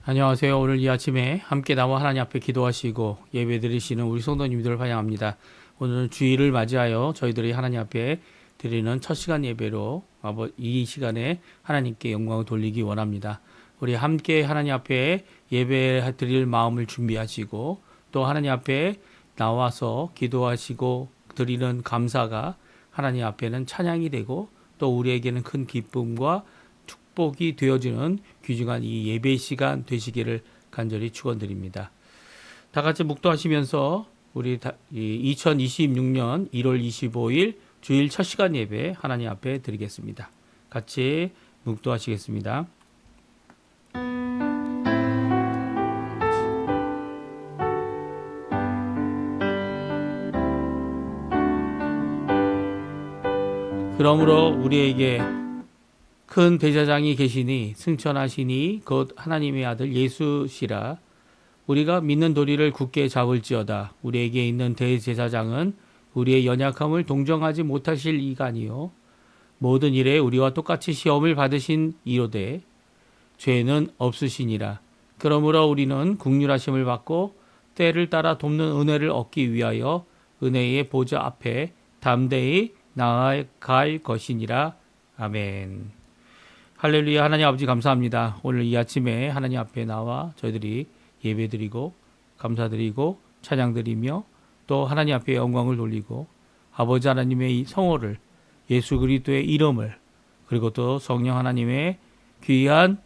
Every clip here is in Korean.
안녕하세요. 오늘 이 아침에 함께 나와 하나님 앞에 기도하시고 예배 드리시는 우리 성도님들을 환영합니다. 오늘은 주일을 맞이하여 저희들이 하나님 앞에 드리는 첫 시간 예배로 이 시간에 하나님께 영광을 돌리기 원합니다. 우리 함께 하나님 앞에 예배 드릴 마음을 준비하시고 또 하나님 앞에 나와서 기도하시고 드리는 감사가 하나님 앞에는 찬양이 되고 또 우리에게는 큰 기쁨과 축복이 되어지는 귀중한 이 예배 시간 되시기를 간절히 축원드립니다. 다 같이 묵도하시면서 우리 2026년 1월 25일 주일 첫 시간 예배 하나님 앞에 드리겠습니다. 같이 묵도하시겠습니다. 그러므로 우리에게 큰 대제사장이 계시니 승천하시니 곧 하나님의 아들 예수시라. 우리가 믿는 도리를 굳게 잡을지어다. 우리에게 있는 대제사장은 우리의 연약함을 동정하지 못하실 이가 아니요 모든 일에 우리와 똑같이 시험을 받으신 이로되 죄는 없으시니라. 그러므로 우리는 긍휼하심을 받고 때를 따라 돕는 은혜를 얻기 위하여 은혜의 보좌 앞에 담대히 나아갈 것이니라. 아멘. 할렐루야. 하나님 아버지 감사합니다. 오늘 이 아침에 하나님 앞에 나와 저희들이 예배드리고 감사드리고 찬양드리며 또 하나님 앞에 영광을 돌리고 아버지 하나님의 이 성호를 예수 그리스도의 이름을 그리고 또 성령 하나님의 귀한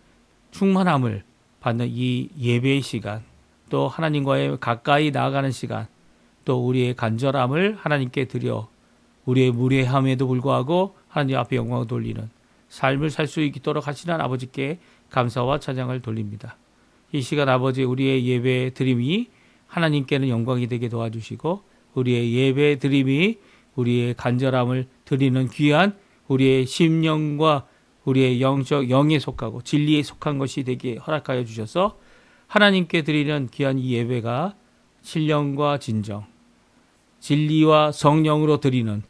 충만함을 받는 이 예배의 시간 또 하나님과의 가까이 나아가는 시간 또 우리의 간절함을 하나님께 드려 우리의 무례함에도 불구하고 하나님 앞에 영광을 돌리는 삶을 살 수 있도록 하시는 아버지께 감사와 찬양을 돌립니다. 이 시간 아버지 우리의 예배 드림이 하나님께는 영광이 되게 도와주시고 우리의 예배 드림이 우리의 간절함을 드리는 귀한 우리의 심령과 우리의 영에 속하고 진리에 속한 것이 되게 허락하여 주셔서 하나님께 드리는 귀한 이 예배가 신령과 진정, 진리와 성령으로 드리는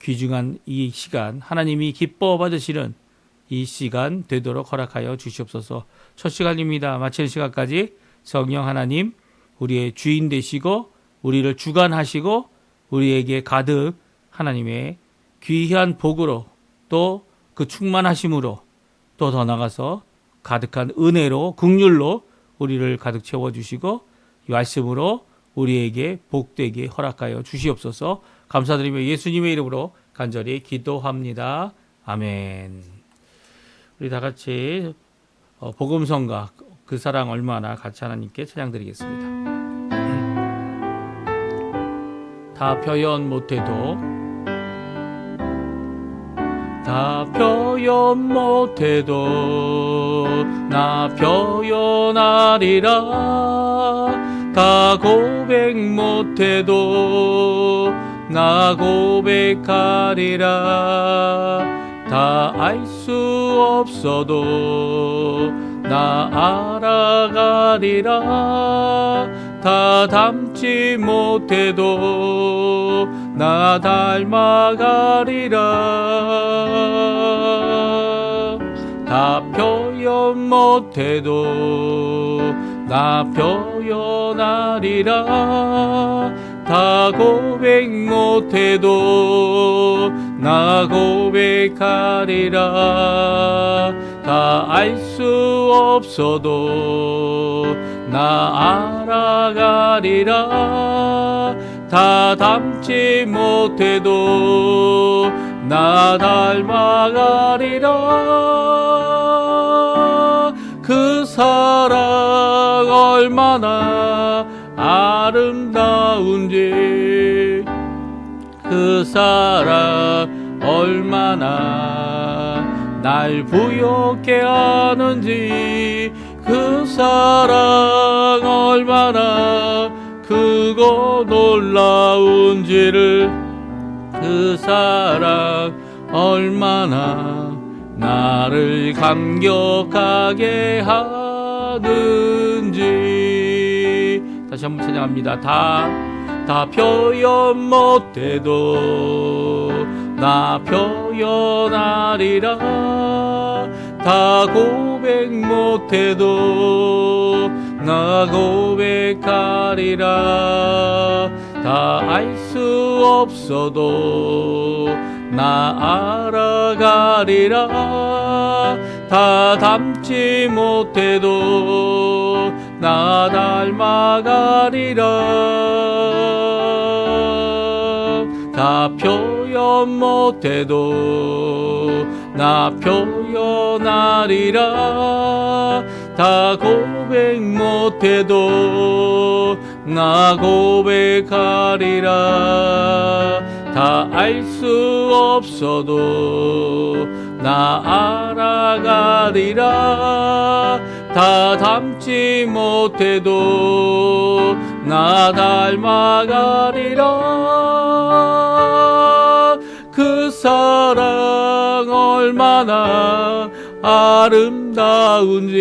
귀중한 이 시간 하나님이 기뻐 받으시는 이 시간 되도록 허락하여 주시옵소서. 첫 시간입니다. 마치는 시간까지 성령 하나님 우리의 주인 되시고 우리를 주관하시고 우리에게 가득 하나님의 귀한 복으로 또 그 충만하심으로 또 더 나가서 가득한 은혜로 긍휼로 우리를 가득 채워주시고 이 말씀으로 우리에게 복되게 허락하여 주시옵소서. 감사드리며 예수님의 이름으로 간절히 기도합니다. 아멘. 우리 다 같이 복음성가 그 사랑 얼마나 같이 하나님께 찬양드리겠습니다. 다 표현 못해도 나 표현하리라. 다 고백 못해도 나 고백하리라. 다 알 수 없어도 나 알아가리라. 다 닮지 못해도 나 닮아가리라. 다 표현 못해도 나 표현하리라. 다 고백 못해도 나 고백하리라. 다 알 수 없어도 나 알아가리라. 다 닮지 못해도 나 닮아가리라. 그 사랑 얼마나 아름다운지 그 사랑 얼마나 날 부욕해 하는지 그 사랑 얼마나 크고 놀라운지를 그 사랑 얼마나 나를 감격하게 하는지 다시 한번 찬양합니다. 다 표현 못해도 나 표현하리라. 다 고백 못해도 나 고백하리라. 다 알 수 없어도 나 알아가리라. 다 닮지 못해도 나 닮아가리라. 다 표현 못해도 나 표현하리라. 다 고백 못해도 나 고백하리라. 다 알 수 없어도 나 알아가리라. 다 닮지 못해도 나 닮아가리라. 그 사랑 얼마나 아름다운지,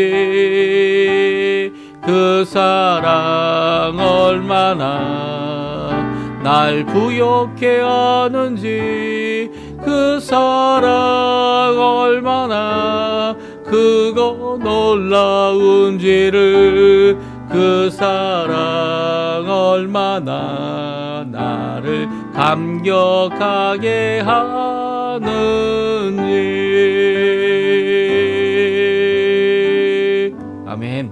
그 사랑 얼마나 날 부욕해 하는지, 그 사랑 얼마나 그거 놀라운지를, 그 사랑 얼마나 나를 감격하게 하는지. 아멘.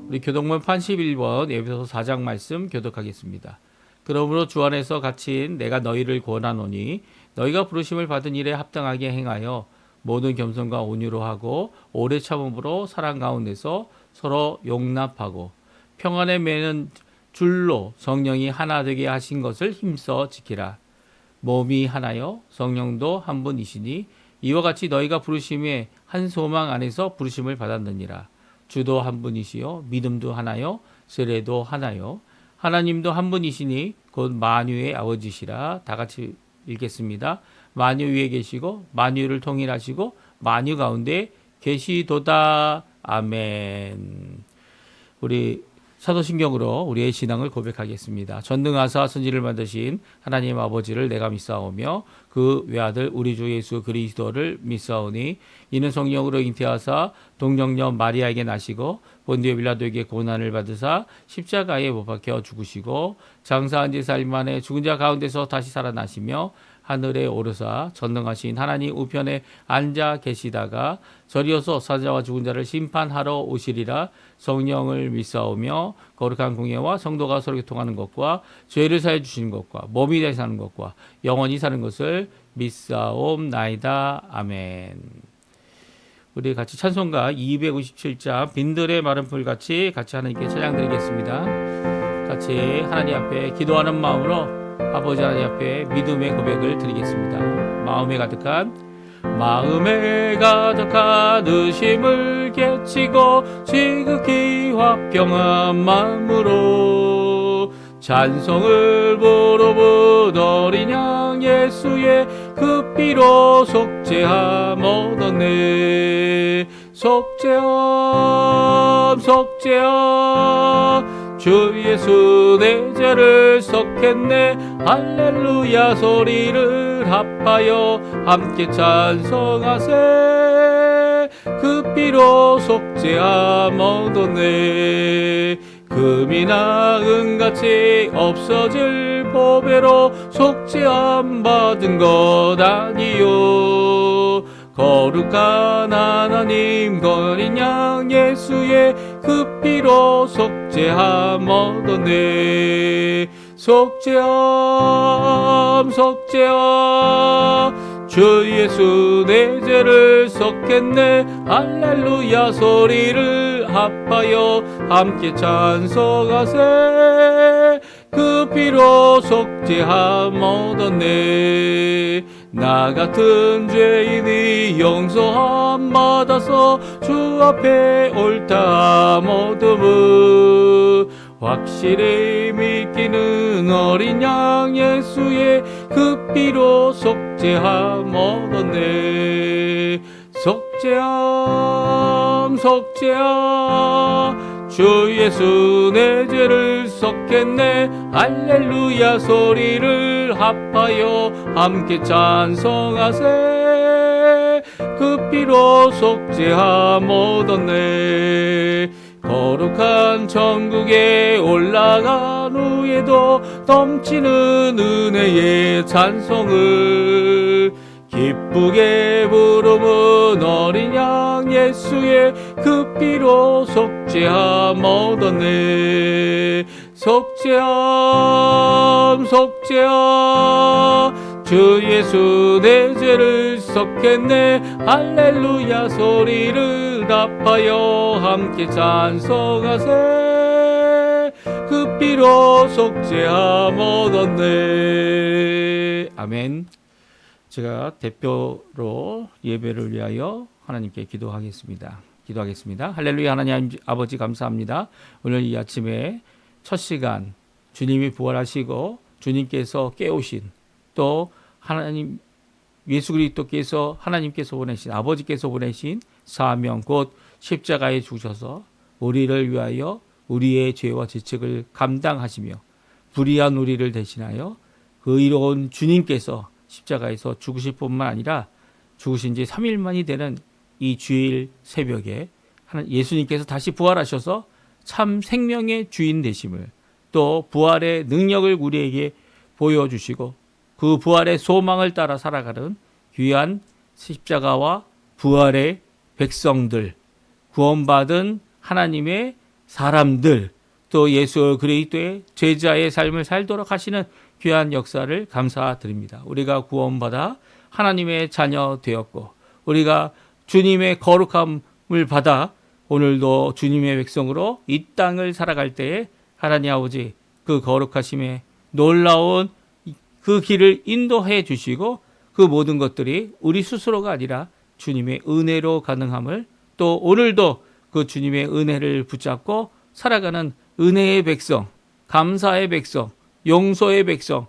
우리 교독문 81번 에베소서 4장 말씀 교독하겠습니다. 그러므로 주 안에서 갇힌 내가 너희를 권하노니 너희가 부르심을 받은 일에 합당하게 행하여 모든 겸손과 온유로 하고 오래 참음으로 사랑 가운데서 서로 용납하고 평안에 매는 줄로 성령이 하나 되게 하신 것을 힘써 지키라. 몸이 하나요 성령도 한 분이시니 이와 같이 너희가 부르심에 한 소망 안에서 부르심을 받았느니라. 주도 한 분이시요 믿음도 하나요 세례도 하나요 하나님도 한 분이시니 곧 만유의 아버지시라. 다 같이 읽겠습니다. 만유 위에 계시고 만유를 통일하시고 만유 가운데 계시도다. 아멘. 우리 사도신경으로 우리의 신앙을 고백하겠습니다. 전능하사 선지를 만드신 하나님 아버지를 내가 믿사오며 그 외아들 우리 주 예수 그리스도를 믿사오니 이는 성령으로 잉태하사 동정녀 마리아에게 나시고 본디오 빌라도에게 고난을 받으사 십자가에 못 박혀 죽으시고 장사한 지 4일 만에 죽은 자 가운데서 다시 살아나시며 하늘에 오르사 전능하신 하나님 우편에 앉아 계시다가 저리어서 사자와 죽은 자를 심판하러 오시리라. 성령을 믿사오며 거룩한 공예와 성도가 서로 교통하는 것과 죄를 사해 주시는 것과 몸이 다시 사는 것과 영원히 사는 것을 믿사옵나이다. 아멘. 우리 같이 찬송가 257장 빈들의 마른 풀같이 같이 하나님께 찬양드리겠습니다. 같이 하나님 앞에 기도하는 마음으로 아버지 하나님 앞에 믿음의 고백을 드리겠습니다. 마음에 가득한 의심을 깨치고 지극히 화평한 마음으로 찬송을 부르는 어린 양 예수의 그 피로 속죄함 얻었네. 속죄함 주 예수 내 죄를 썩했네. 할렐루야 소리를 합하여 함께 찬송하세. 그 피로 속죄함 얻었네. 금이나 은같이 없어질 보배로 속죄함 받은 것 아니요. 거룩한 하나님 어린 양 예수의 그 피로 속죄함 얻었네. 속죄함 주 예수 내 죄를 썩했네. 할렐루야 소리를 합하여 함께 찬송하세. 그 피로 속죄함 얻었네. 나 같은 죄인이 용서함 받아서 주 앞에 옳다함 얻음을 확실히 믿기는 어린 양 예수의 그 피로 속죄함 얻었네. 속죄함 주 예수 내 죄를 썩했네. 할렐루야 소리를 합하여 함께 찬송하세. 그 피로 속죄함 얻었네. 거룩한 천국에 올라간 후에도 넘치는 은혜의 찬송을 기쁘게 부르는 어린 양 예수의 그 피로 속죄함 얻었네. 속죄함 속죄함 주 예수 내 죄를 썩겠네. 할렐루야 소리를 합하여 함께 찬송하세. 그 피로 속죄함 얻었네. 아멘. 제가 대표로 예배를 위하여 하나님께 기도하겠습니다. 할렐루야. 하나님 아버지 감사합니다. 오늘 이 아침에 첫 시간 주님이 부활하시고 주님께서 깨우신 또 하나님 예수 그리스도께서 하나님께서 보내신 아버지께서 보내신 사명 곧 십자가에 죽으셔서 우리를 위하여 우리의 죄와 죄책을 감당하시며 불의한 우리를 대신하여 의로운 주님께서 십자가에서 죽으실 뿐만 아니라 죽으신 지 3일 만이 되는 이 주일 새벽에 예수님께서 다시 부활하셔서 참 생명의 주인 되심을 또 부활의 능력을 우리에게 보여주시고 그 부활의 소망을 따라 살아가는 귀한 십자가와 부활의 백성들, 구원받은 하나님의 사람들, 또 예수 그리스도의 제자의 삶을 살도록 하시는 귀한 역사를 감사드립니다. 우리가 구원받아 하나님의 자녀 되었고 우리가 주님의 거룩함을 받아 오늘도 주님의 백성으로 이 땅을 살아갈 때에 하나님 아버지 그 거룩하심의 놀라운 그 길을 인도해 주시고 그 모든 것들이 우리 스스로가 아니라 주님의 은혜로 가능함을 또 오늘도 그 주님의 은혜를 붙잡고 살아가는 은혜의 백성, 감사의 백성, 용서의 백성,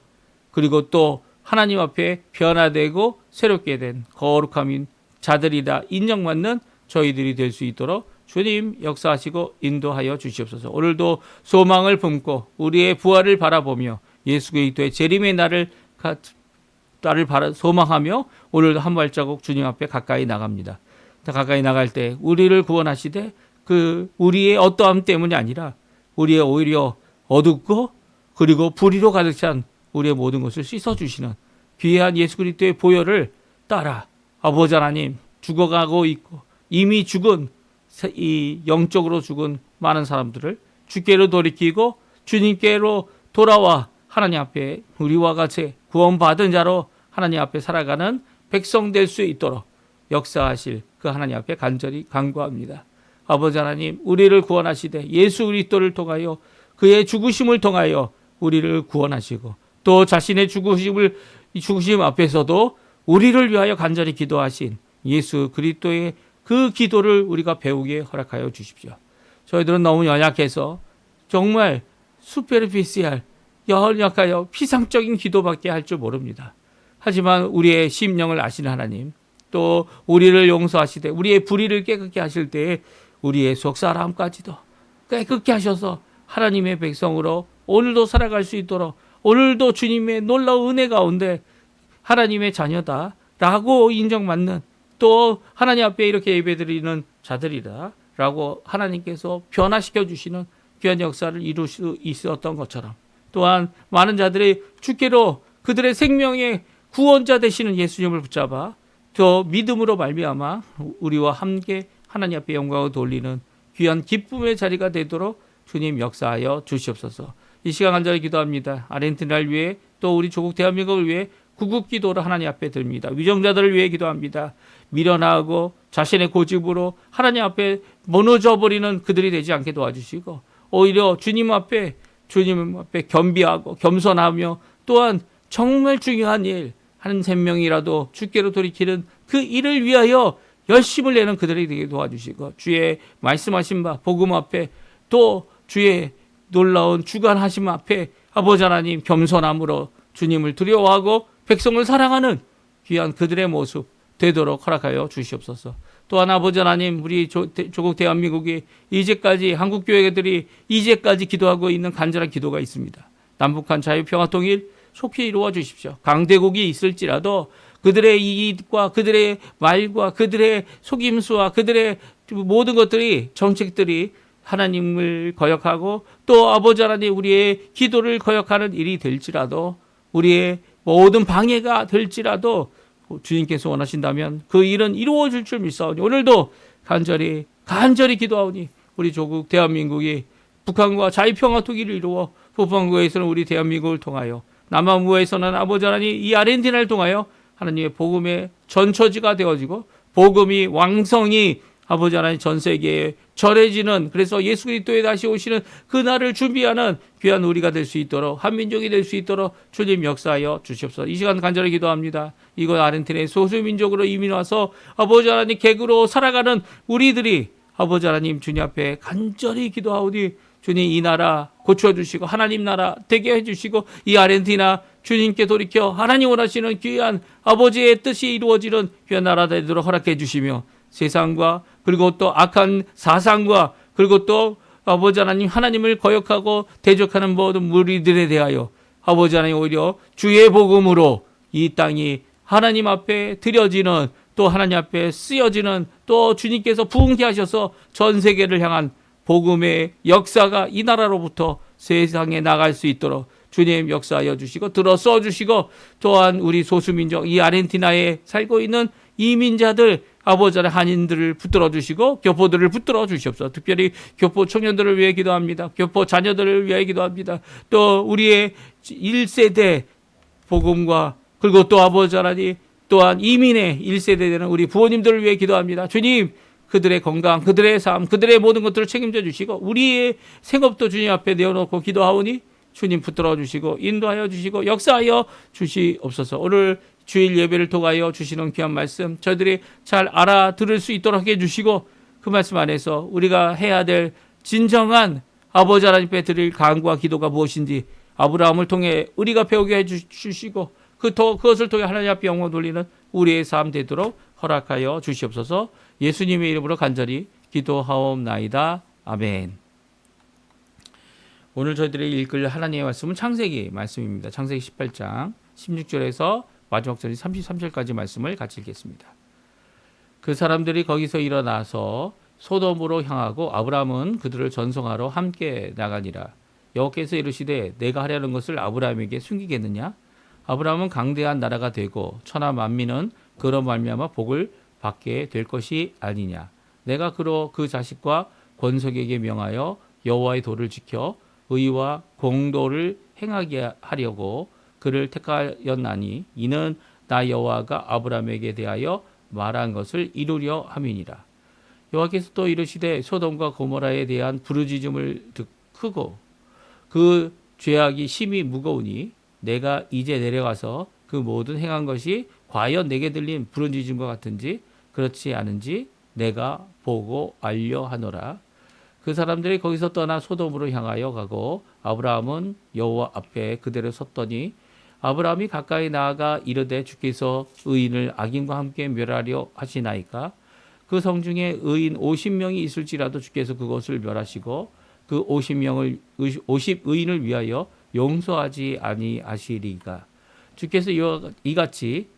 그리고 또 하나님 앞에 변화되고 새롭게 된 거룩함인 자들이다 인정받는 저희들이 될 수 있도록 주님 역사하시고 인도하여 주시옵소서. 오늘도 소망을 품고 우리의 부활을 바라보며 예수 그리스도의 재림의 날을 소망하며 오늘도 한 발자국 주님 앞에 가까이 나갑니다. 가까이 나갈 때 우리를 구원하시되 그 우리의 어떠함 때문이 아니라 우리의 오히려 어둡고 그리고 불의로 가득 찬 우리의 모든 것을 씻어주시는 귀한 예수 그리스도의 보혈을 따라 아버지 하나님 죽어가고 있고 이미 죽은 이 영적으로 죽은 많은 사람들을 주께로 돌이키고 주님께로 돌아와 하나님 앞에 우리와 같이 구원받은 자로 하나님 앞에 살아가는 백성 될 수 있도록 역사하실 그 하나님 앞에 간절히 간구합니다. 아버지 하나님 우리를 구원하시되 예수 그리스도를 통하여 그의 죽으심을 통하여 우리를 구원하시고 또 자신의 죽으심 앞에서도 우리를 위하여 간절히 기도하신 예수 그리스도의 그 기도를 우리가 배우게 허락하여 주십시오. 저희들은 너무 연약해서 정말 수페르피시할 연약하여 피상적인 기도밖에 할 줄 모릅니다. 하지만 우리의 심령을 아시는 하나님 또 우리를 용서하시되 우리의 불의를 깨끗게 하실 때에 우리의 속사람까지도 깨끗게 하셔서 하나님의 백성으로 오늘도 살아갈 수 있도록 오늘도 주님의 놀라운 은혜 가운데 하나님의 자녀다라고 인정받는 또 하나님 앞에 이렇게 예배드리는 자들이다라고 하나님께서 변화시켜 주시는 귀한 역사를 이룰 수 있었던 것처럼 또한 많은 자들이 주께로 그들의 생명의 구원자 되시는 예수님을 붙잡아 저 믿음으로 말미암아 우리와 함께 하나님 앞에 영광을 돌리는 귀한 기쁨의 자리가 되도록 주님 역사하여 주시옵소서. 이 시간 간절히 기도합니다. 아르헨티나를 위해 또 우리 조국 대한민국을 위해 구국 기도를 하나님 앞에 드립니다. 위정자들을 위해 기도합니다. 미련하고 자신의 고집으로 하나님 앞에 무너져 버리는 그들이 되지 않게 도와주시고 오히려 주님 앞에 겸비하고 겸손하며 또한 정말 중요한 일 한 생명이라도 주께로 돌이키는 그 일을 위하여 열심을 내는 그들이 되게 도와주시고 주의 말씀하신 바 복음 앞에 또 주의 놀라운 주관하심 앞에 아버지 하나님 겸손함으로 주님을 두려워하고 백성을 사랑하는 귀한 그들의 모습 되도록 허락하여 주시옵소서. 또한 아버지 하나님 우리 조국 대한민국이 이제까지 한국교회들이 이제까지 기도하고 있는 간절한 기도가 있습니다. 남북한 자유평화통일 속히 이루어 주십시오. 강대국이 있을지라도 그들의 이익과 그들의 말과 그들의 속임수와 그들의 모든 것들이 정책들이 하나님을 거역하고 또 아버지 하나님 우리의 기도를 거역하는 일이 될지라도 우리의 모든 방해가 될지라도 주님께서 원하신다면 그 일은 이루어질 줄 믿사오니 오늘도 간절히 기도하오니 우리 조국 대한민국이 북한과 자유평화 통일을 이루어 북한국에서는 우리 대한민국을 통하여 남한무에서는 아버지 하나님 이 아르헨티나를 통하여 하나님의 복음의 전처지가 되어지고 복음이 왕성히 아버지 하나님 전 세계에 전해지는 그래서 예수 그리스도에 다시 오시는 그날을 준비하는 귀한 우리가 될 수 있도록 한민족이 될 수 있도록 주님 역사하여 주시옵소서. 이 시간 간절히 기도합니다. 이곳 아르헨티나의 소수민족으로 이민 와서 아버지 하나님 객으로 살아가는 우리들이 아버지 하나님 주님 앞에 간절히 기도하오니 주님 이 나라 고쳐주시고 하나님 나라 되게 해주시고 이 아르헨티나 주님께 돌이켜 하나님 원하시는 귀한 아버지의 뜻이 이루어지는 귀한 나라 되도록 허락해 주시며 세상과 그리고 또 악한 사상과 그리고 또 아버지 하나님 하나님을 거역하고 대적하는 모든 무리들에 대하여 아버지 하나님 오히려 주의 복음으로 이 땅이 하나님 앞에 드려지는 또 하나님 앞에 쓰여지는 또 주님께서 부흥케 하셔서 전 세계를 향한 복음의 역사가 이 나라로부터 세상에 나갈 수 있도록 주님 역사하여 주시고 들어서 주시고 또한 우리 소수민족 이 아르헨티나에 살고 있는 이민자들 아버지 하나님 한인들을 붙들어 주시고 교포들을 붙들어 주시옵소서. 특별히 교포 청년들을 위해 기도합니다. 교포 자녀들을 위해 기도합니다. 또 우리의 1세대 복음과 그리고 또 아버지 하나님 또한 이민의 1세대 되는 우리 부모님들을 위해 기도합니다. 주님 그들의 건강, 그들의 삶, 그들의 모든 것들을 책임져 주시고 우리의 생업도 주님 앞에 내어놓고 기도하오니 주님 붙들어 주시고 인도하여 주시고 역사하여 주시옵소서. 오늘 주일 예배를 통하여 주시는 귀한 말씀 저희들이 잘 알아들을 수 있도록 해주시고 그 말씀 안에서 우리가 해야 될 진정한 아버지 하나님께 드릴 간구와 기도가 무엇인지 아브라함을 통해 우리가 배우게 해주시고 그것을 통해 하나님 앞에 영광 돌리는 우리의 삶 되도록 허락하여 주시옵소서. 예수님의 이름으로 간절히 기도하옵나이다. 아멘. 오늘 저희들이 읽을 하나님의 말씀은 창세기 말씀입니다. 창세기 18장 16절에서 마지막 절인 33절까지 말씀을 같이 읽겠습니다. 그 사람들이 거기서 일어나서 소돔으로 향하고 아브라함은 그들을 전송하러 함께 나가니라. 여호와께서 이르시되 내가 하려는 것을 아브라함에게 숨기겠느냐? 아브라함은 강대한 나라가 되고 천하 만민은 그로 말미암아 복을 받게 될 것이 아니냐. 내가 그로 그 자식과 권속에게 명하여 여호와의 도를 지켜 의와 공도를 행하게 하려고 그를 택하였나니 이는 나 여호와가 아브라함에게 대하여 말한 것을 이루려 함이니라. 여호와께서 또 이르시되 소돔과 고모라에 대한 부르짖음을 크고 그 죄악이 심히 무거우니 내가 이제 내려가서 그 모든 행한 것이 과연 내게 들린 부르짖음과 같은지 그렇지 않은지 내가 보고 알려 하노라. 그 사람들이 거기서 떠나 소돔으로 향하여 가고 아브라함은 여호와 앞에 그대로 섰더니 아브라함이 가까이 나아가 이르되 주께서 의인을 악인과 함께 멸하려 하시나이까? 그 성중에 의인 50명이 있을지라도 주께서 그것을 멸하시고 그 50의인을 위하여 용서하지 아니하시리까? 주께서 이같이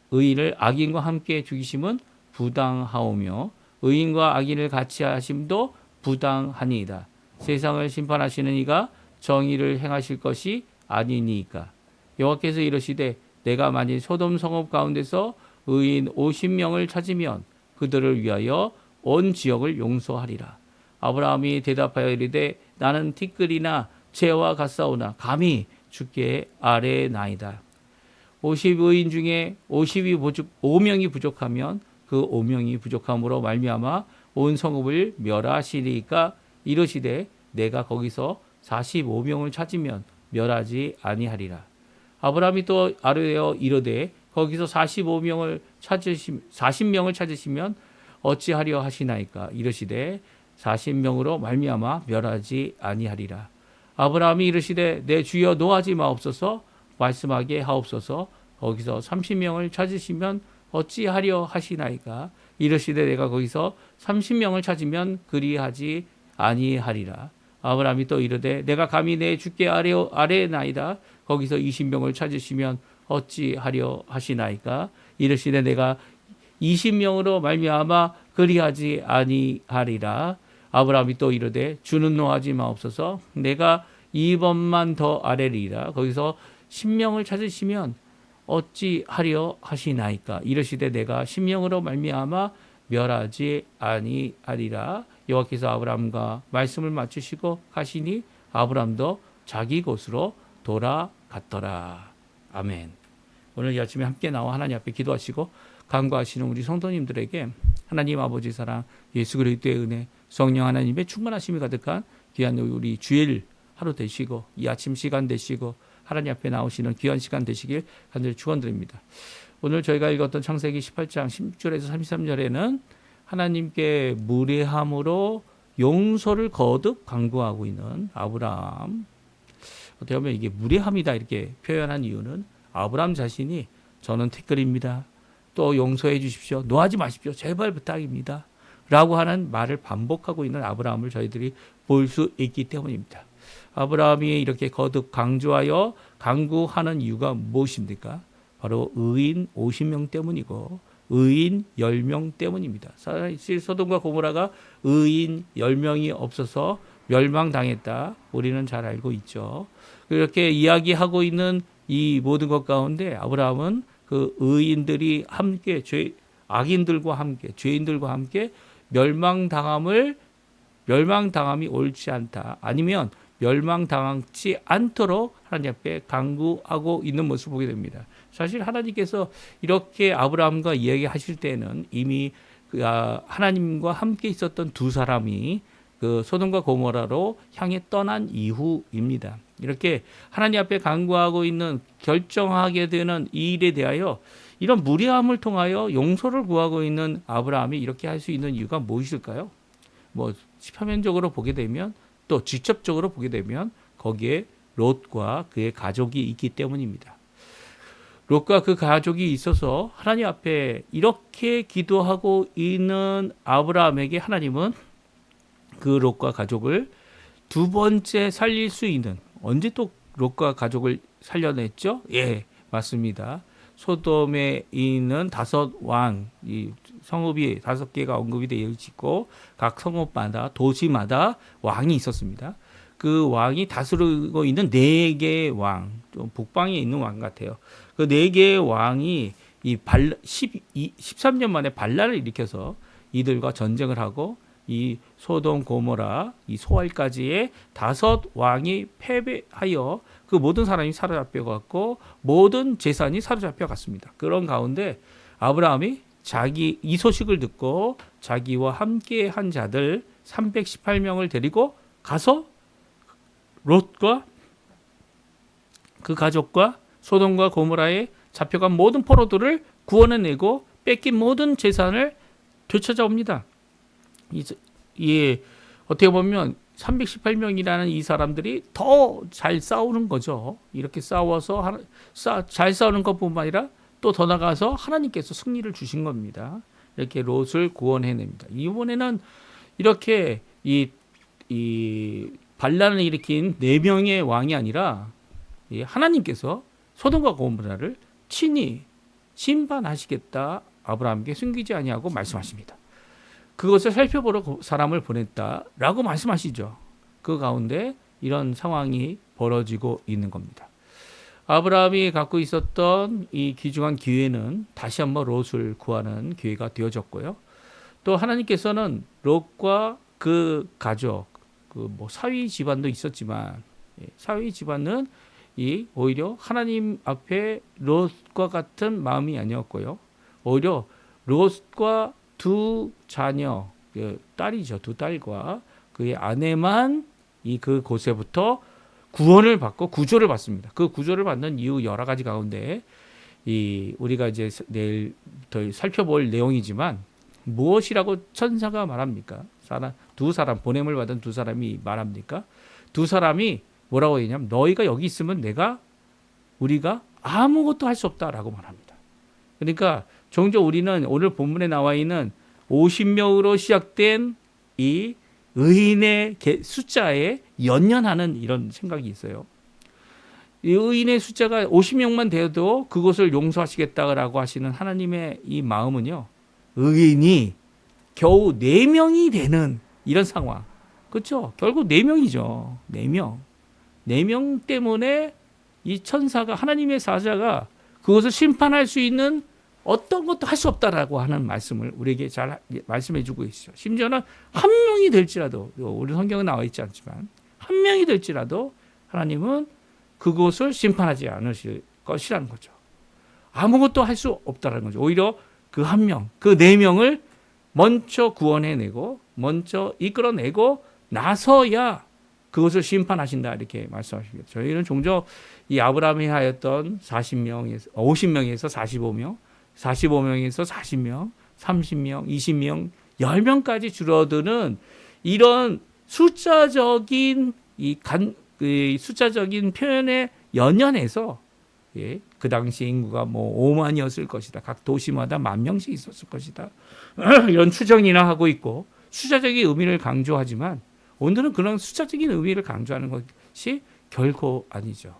의인을 악인과 함께 죽이심은 부당하오며 의인과 악인을 같이 하심도 부당하니이다. 세상을 심판하시는 이가 정의를 행하실 것이 아니니까. 여호와께서 이르시되 내가 만일 소돔 성읍 가운데서 의인 50명을 찾으면 그들을 위하여 온 지역을 용서하리라. 아브라함이 대답하여 이르되 나는 티끌이나 재와 같사오나 감히 주께 아뢰나이다. 50의인 중에 5명이 부족하면 그 5명이 부족함으로 말미암아 온 성읍을 멸하시리까? 이르시되 내가 거기서 45명을 찾으면 멸하지 아니하리라. 아브라함이 또 아뢰어 이르되 거기서 40명을 찾으시면 어찌하려 하시나이까? 이르시되 40명으로 말미암아 멸하지 아니하리라. 아브라함이 이르시되 내 주여 노하지 마옵소서 말씀하게 하옵소서. 거기서 30명을 찾으시면 어찌하려 하시나이까? 이르시되 내가 거기서 30명을 찾으면 그리하지 아니하리라. 아브라함이 또 이르되 내가 감히 내 주께 아뢰나이다. 거기서 20명을 찾으시면 어찌하려 하시나이까? 이르시되 내가 20명으로 말미암아 그리하지 아니하리라. 아브라함이 또 이르되 주는 노하지 마옵소서 내가 2번만 더 아뢰리라. 거기서 신명을 찾으시면 어찌하려 하시나이까. 이르시되 내가 신명으로 말미암아 멸하지 아니하리라. 여호와께서 아브라함과 말씀을 맞추시고 가시니 아브라함도 자기 곳으로 돌아갔더라. 아멘. 오늘 이 아침에 함께 나와 하나님 앞에 기도하시고 간구하시는 우리 성도님들에게 하나님 아버지 사랑, 예수 그리스도의 은혜, 성령 하나님의 충만하심이 가득한 귀한 우리 주일 하루 되시고 이 아침 시간 되시고 하나님 앞에 나오시는 귀한 시간 되시길 간절히 축원드립니다. 오늘 저희가 읽었던 창세기 18장 16절에서 33절에는 하나님께 무례함으로 용서를 거듭 강구하고 있는 아브라함. 어떻게 보면 이게 무례함이다 이렇게 표현한 이유는 아브라함 자신이 저는 티끌입니다. 또 용서해 주십시오. 노하지 마십시오. 제발 부탁입니다. 라고 하는 말을 반복하고 있는 아브라함을 저희들이 볼 수 있기 때문입니다. 아브라함이 이렇게 거듭 강조하여 강구하는 이유가 무엇입니까? 바로 의인 50명 때문이고 의인 10명 때문입니다. 사실 소돔과 고모라가 의인 10명이 없어서 멸망당했다. 우리는 잘 알고 있죠. 그렇게 이야기하고 있는 이 모든 것 가운데 아브라함은 그 의인들이 함께 악인들과 함께 죄인들과 함께 멸망당함이 옳지 않다. 아니면 멸망당하지 않도록 하나님 앞에 간구하고 있는 모습을 보게 됩니다. 사실 하나님께서 이렇게 아브라함과 이야기하실 때는 이미 하나님과 함께 있었던 두 사람이 그 소돔과 고모라로 향해 떠난 이후입니다. 이렇게 하나님 앞에 간구하고 있는 결정하게 되는 이 일에 대하여 이런 무례함을 통하여 용서를 구하고 있는 아브라함이 이렇게 할 수 있는 이유가 무엇일까요? 뭐 표면적으로 보게 되면 또 직접적으로 보게 되면 거기에 롯과 그의 가족이 있기 때문입니다. 롯과 그 가족이 있어서 하나님 앞에 이렇게 기도하고 있는 아브라함에게 하나님은 그 롯과 가족을 두 번째 살릴 수 있는, 언제 또 롯과 가족을 살려냈죠? 예, 맞습니다. 소돔에 있는 5왕, 이 성읍이 5개가 언급이 되어 있고 각 성읍마다 도시마다 왕이 있었습니다. 그 왕이 다스리고 있는 4개의 왕, 좀 북방에 있는 왕 같아요. 그 4개의 왕이 이 13년 만에 반란을 일으켜서 이들과 전쟁을 하고 이 소돔 고모라 이 소알까지의 5왕이 패배하여 그 모든 사람이 사로잡혀 갔고 모든 재산이 사로잡혀 갔습니다. 그런 가운데 아브라함이 이 소식을 듣고 자기와 함께 한 자들 318명을 데리고 가서 롯과 그 가족과 소돔과 고모라에 잡혀간 모든 포로들을 구원해내고 뺏긴 모든 재산을 되찾아옵니다. 어떻게 보면 318명이라는 이 사람들이 더 잘 싸우는 거죠. 이렇게 싸워서 잘 싸우는 것뿐만 아니라 또 더 나가서 하나님께서 승리를 주신 겁니다. 이렇게 롯을 구원해냅니다. 이번에는 이렇게 이 반란을 일으킨 4명의 왕이 아니라 하나님께서 소돔과 고모라를 친히 심판하시겠다. 아브라함께 숨기지 아니하고 말씀하십니다. 그것을 살펴보러 사람을 보냈다라고 말씀하시죠. 그 가운데 이런 상황이 벌어지고 있는 겁니다. 아브라함이 갖고 있었던 이 귀중한 기회는 다시 한번 롯을 구하는 기회가 되어졌고요. 또 하나님께서는 롯과 그 가족, 사위 집안도 있었지만 사위 집안은 오히려 하나님 앞에 롯과 같은 마음이 아니었고요. 오히려 롯과 두 자녀, 딸이죠. 두 딸과 그의 아내만 그 곳에부터 구원을 받고 구조를 받습니다. 그 구조를 받는 이유 여러 가지 가운데 우리가 이제 내일 더 살펴볼 내용이지만 무엇이라고 천사가 말합니까? 두 사람, 보냄을 받은 두 사람이 말합니까? 두 사람이 뭐라고 했냐면 너희가 여기 있으면 우리가 아무것도 할 수 없다라고 말합니다. 그러니까 종종 우리는 오늘 본문에 나와 있는 50명으로 시작된 이 의인의 숫자에 연연하는 이런 생각이 있어요. 이 의인의 숫자가 50명만 되어도 그것을 용서하시겠다라고 하시는 하나님의 이 마음은요. 의인이 겨우 4명이 되는 이런 상황. 그렇죠? 결국 4명이죠. 4명. 4명 때문에 이 천사가 하나님의 사자가 그것을 심판할 수 있는 어떤 것도 할 수 없다라고 하는 말씀을 우리에게 잘 말씀해 주고 있죠. 심지어는 한 명이 될지라도 우리 성경에 나와 있지 않지만 한 명이 될지라도 하나님은 그것을 심판하지 않으실 것이라는 거죠. 아무것도 할 수 없다는 거죠. 오히려 그 한 명, 그 4명을 먼저 구원해내고 먼저 이끌어내고 나서야 그것을 심판하신다 이렇게 말씀하십니다. 저희는 종종 이 아브라함이 하였던 50명에서 45명, 45명에서 40명, 30명, 20명, 10명까지 줄어드는 이런 숫자적인 숫자적인 표현에 연연해서 그 당시 인구가 뭐 5만이었을 것이다. 각 도시마다 10,000명씩 있었을 것이다. 이런 추정이나 하고 있고 숫자적인 의미를 강조하지만 오늘은 그런 숫자적인 의미를 강조하는 것이 결코 아니죠.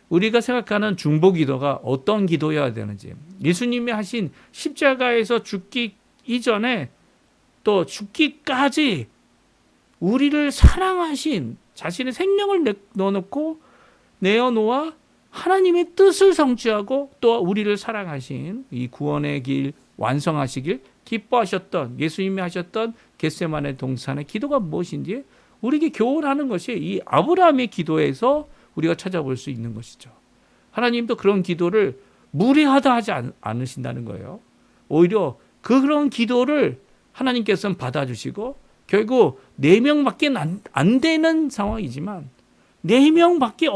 우리가 생각하는 중보 기도가 어떤 기도여야 되는지, 예수님이 하신 십자가에서 죽기 이전에 또 죽기까지 우리를 사랑하신 자신의 생명을 내어놓아 하나님의 뜻을 성취하고 또 우리를 사랑하신 이 구원의 길 완성하시길 기뻐하셨던 예수님이 하셨던 겟세마네 동산의 기도가 무엇인지 우리에게 교훈하는 것이 이 아브라함의 기도에서 우리가 찾아볼 수 있는 것이죠. 하나님도 그런 기도를 무례하다 하지 않으신다는 거예요. 오히려 그런 기도를 하나님께서는 받아주시고 결국 4명밖에 안 되는 상황이지만 4명밖에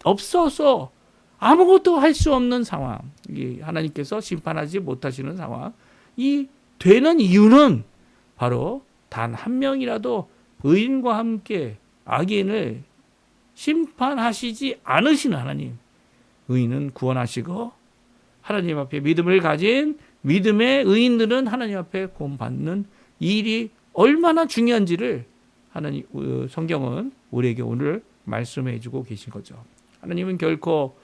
없어서 아무것도 할 수 없는 상황, 하나님께서 심판하지 못하시는 상황, 이 되는 이유는 바로 단 한 명이라도 의인과 함께 악인을 심판하시지 않으시는 하나님. 의인은 구원하시고 하나님 앞에 믿음을 가진 믿음의 의인들은 하나님 앞에 구원받는 일이 얼마나 중요한지를 하나님 성경은 우리에게 오늘 말씀해 주고 계신 거죠. 하나님은 결코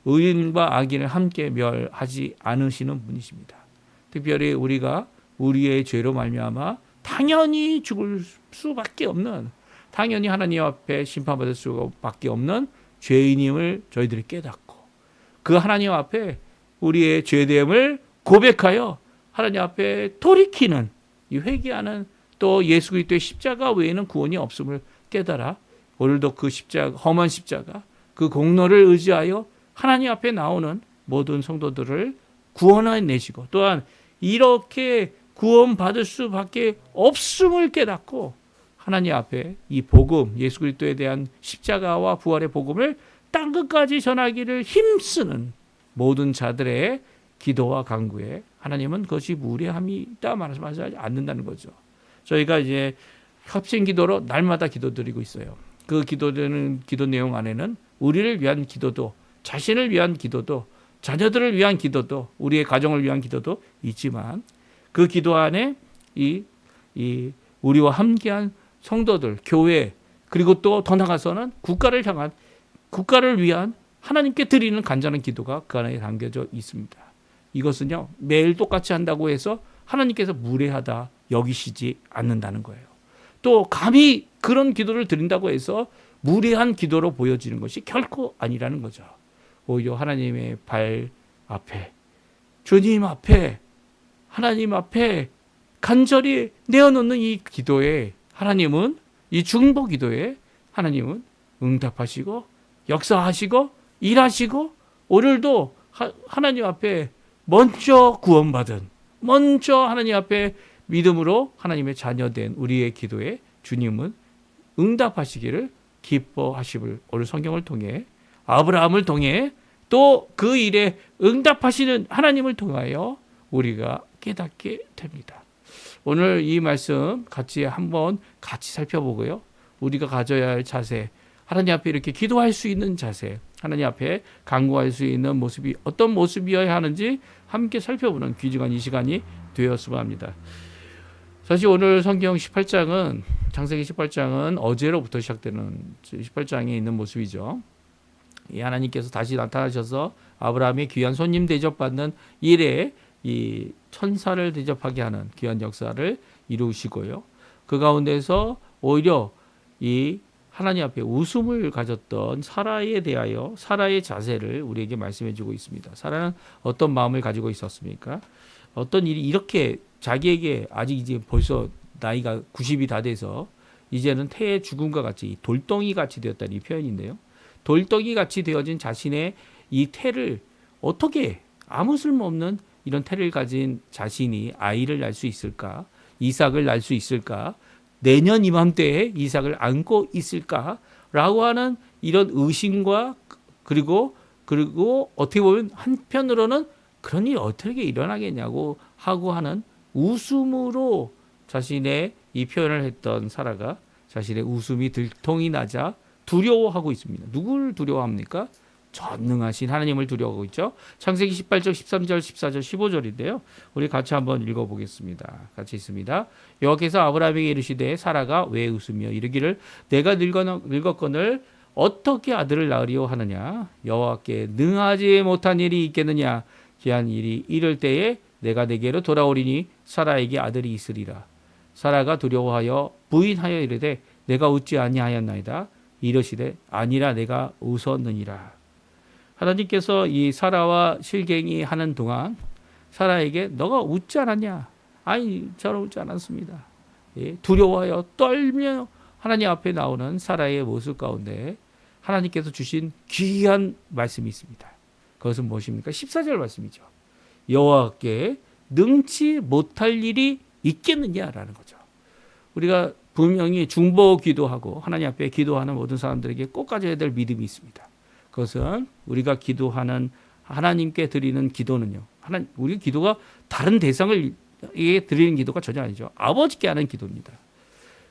의인과 악인을 함께 멸하지 않으시는 분이십니다. 특별히 우리가 우리의 죄로 말미암아 당연히 죽을 수밖에 없는, 당연히 하나님 앞에 심판받을 수밖에 없는 죄인임을 저희들이 깨닫고 그 하나님 앞에 우리의 죄됨을 고백하여 하나님 앞에 돌이키는, 이 회개하는, 또 예수 그리스도의 십자가 외에는 구원이 없음을 깨달아 오늘도 그 십자가, 험한 십자가, 그 공로를 의지하여 하나님 앞에 나오는 모든 성도들을 구원해내시고 또한 이렇게 구원받을 수밖에 없음을 깨닫고 하나님 앞에 이 복음, 예수 그리스도에 대한 십자가와 부활의 복음을 땅끝까지 전하기를 힘쓰는 모든 자들의 기도와 간구에 하나님은 그것이 무례함이다 말씀하지 않는다는 거죠. 저희가 이제 협심 기도로 날마다 기도드리고 있어요. 그 기도되는 기도 내용 안에는 우리를 위한 기도도, 자신을 위한 기도도, 자녀들을 위한 기도도, 우리의 가정을 위한 기도도 있지만 그 기도 안에 이 우리와 함께한 성도들, 교회, 그리고 또 더 나아가서는 국가를 위한 하나님께 드리는 간절한 기도가 그 안에 담겨져 있습니다. 이것은요, 매일 똑같이 한다고 해서 하나님께서 무례하다 여기시지 않는다는 거예요. 또 감히 그런 기도를 드린다고 해서 무례한 기도로 보여지는 것이 결코 아니라는 거죠. 오히려 하나님의 발 앞에, 주님 앞에, 하나님 앞에 간절히 내어놓는 이 기도에 하나님은, 이 중보 기도에 하나님은 응답하시고 역사하시고 일하시고 오늘도 하나님 앞에 먼저 구원받은, 먼저 하나님 앞에 믿음으로 하나님의 자녀된 우리의 기도에 주님은 응답하시기를 기뻐하심을 오늘 성경을 통해, 아브라함을 통해, 또 그 일에 응답하시는 하나님을 통하여 우리가 깨닫게 됩니다. 오늘 이 말씀 한번 같이 살펴보고요. 우리가 가져야 할 자세, 하나님 앞에 이렇게 기도할 수 있는 자세, 하나님 앞에 간구할 수 있는 모습이 어떤 모습이어야 하는지 함께 살펴보는 귀중한 이 시간이 되었으면 합니다. 사실 오늘 성경 18장은, 창세기 18장은 어제로부터 시작되는 18장에 있는 모습이죠. 이 하나님께서 다시 나타나셔서 아브라함이 귀한 손님 대접받는 일에 이 천사를 대접하게 하는 귀한 역사를 이루시고요. 그 가운데서 오히려 이 하나님 앞에 웃음을 가졌던 사라에 대하여 사라의 자세를 우리에게 말씀해 주고 있습니다. 사라는 어떤 마음을 가지고 있었습니까? 어떤 일이 이렇게 자기에게 아직 이제 벌써 나이가 90이 다 돼서 이제는 태의 죽음과 같이 돌덩이 같이 되었다는 이 표현인데요. 돌덩이 같이 되어진 자신의 이 태를 어떻게 아무 쓸모없는 이런 태를 가진 자신이 아이를 낳을 수 있을까? 이삭을 낳을 수 있을까? 내년 이맘때에 이삭을 안고 있을까라고 하는 이런 의심과 그리고 어떻게 보면 한편으로는 그런 일이 어떻게 일어나겠냐고 하고 하는 웃음으로 자신의 이 표현을 했던 사라가 자신의 웃음이 들통이 나자 두려워하고 있습니다. 누구를 두려워합니까? 전능하신 하나님을 두려워하고 있죠. 창세기 18절, 13절, 14절, 15절인데요. 우리 같이 한번 읽어보겠습니다. 같이 있습니다. 여호와께서 아브라함에게 이르시되 사라가 왜 웃으며 이르기를 내가 늙었거늘 어떻게 아들을 낳으리요 하느냐. 여호와께 능하지 못한 일이 있겠느냐. 기한 일이 이를 때에 내가 내게로 돌아오리니 사라에게 아들이 있으리라. 사라가 두려워하여 부인하여 이르되 내가 웃지 아니하였나이다. 이르시되 아니라 내가 웃었느니라. 하나님께서 이 사라와 실갱이 하는 동안 사라에게 너가 웃지 않았냐? 아니 저는 웃지 않았습니다. 예, 두려워하여 떨며 하나님 앞에 나오는 사라의 모습 가운데 하나님께서 주신 귀한 말씀이 있습니다. 그것은 무엇입니까? 14절 말씀이죠. 여호와께 능치 못할 일이 있겠느냐라는 거죠. 우리가 분명히 중보 기도하고 하나님 앞에 기도하는 모든 사람들에게 꼭 가져야 될 믿음이 있습니다. 그것은 우리가 기도하는 하나님께 드리는 기도는요. 우리 기도가 다른 대상을 드리는 기도가 전혀 아니죠. 아버지께 하는 기도입니다.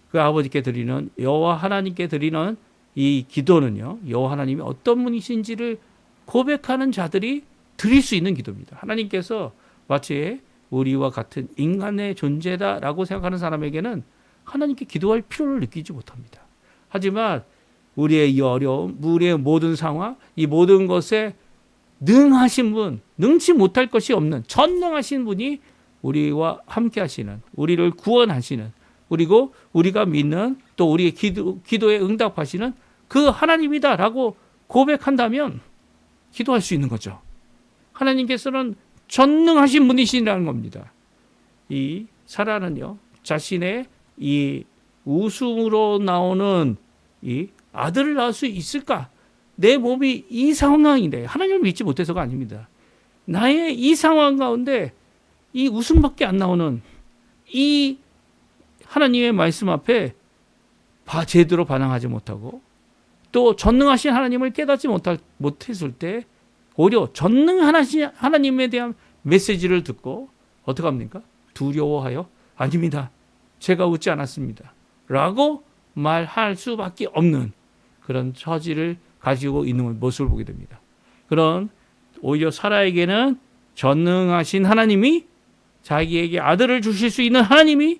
그 아버지께 드리는 여호와 하나님께 드리는 이 기도는요. 여호와 하나님이 어떤 분이신지를 고백하는 자들이 드릴 수 있는 기도입니다. 하나님께서 마치 우리와 같은 인간의 존재다라고 생각하는 사람에게는 하나님께 기도할 필요를 느끼지 못합니다. 하지만 우리의 이 어려움, 우리의 모든 상황, 이 모든 것에 능하신 분, 능치 못할 것이 없는 전능하신 분이 우리와 함께 하시는, 우리를 구원하시는, 그리고 우리가 믿는 또 우리의 기도에 응답하시는 그 하나님이다라고 고백한다면 기도할 수 있는 거죠. 하나님께서는 전능하신 분이시라는 겁니다. 이 사라는요, 자신의 이 웃음으로 나오는 이 아들을 낳을 수 있을까? 내 몸이 이 상황인데 하나님을 믿지 못해서가 아닙니다. 나의 이 상황 가운데 이 웃음밖에 안 나오는 이 하나님의 말씀 앞에 제대로 반응하지 못하고 또 전능하신 하나님을 깨닫지 못했을 때 오히려 전능하신 하나님에 대한 메시지를 듣고 어떻게 합니까? 두려워하여 아닙니다. 제가 웃지 않았습니다. 라고 말할 수밖에 없는 그런 처지를 가지고 있는 모습을 보게 됩니다. 그런 오히려 사라에게는 전능하신 하나님이 자기에게 아들을 주실 수 있는 하나님이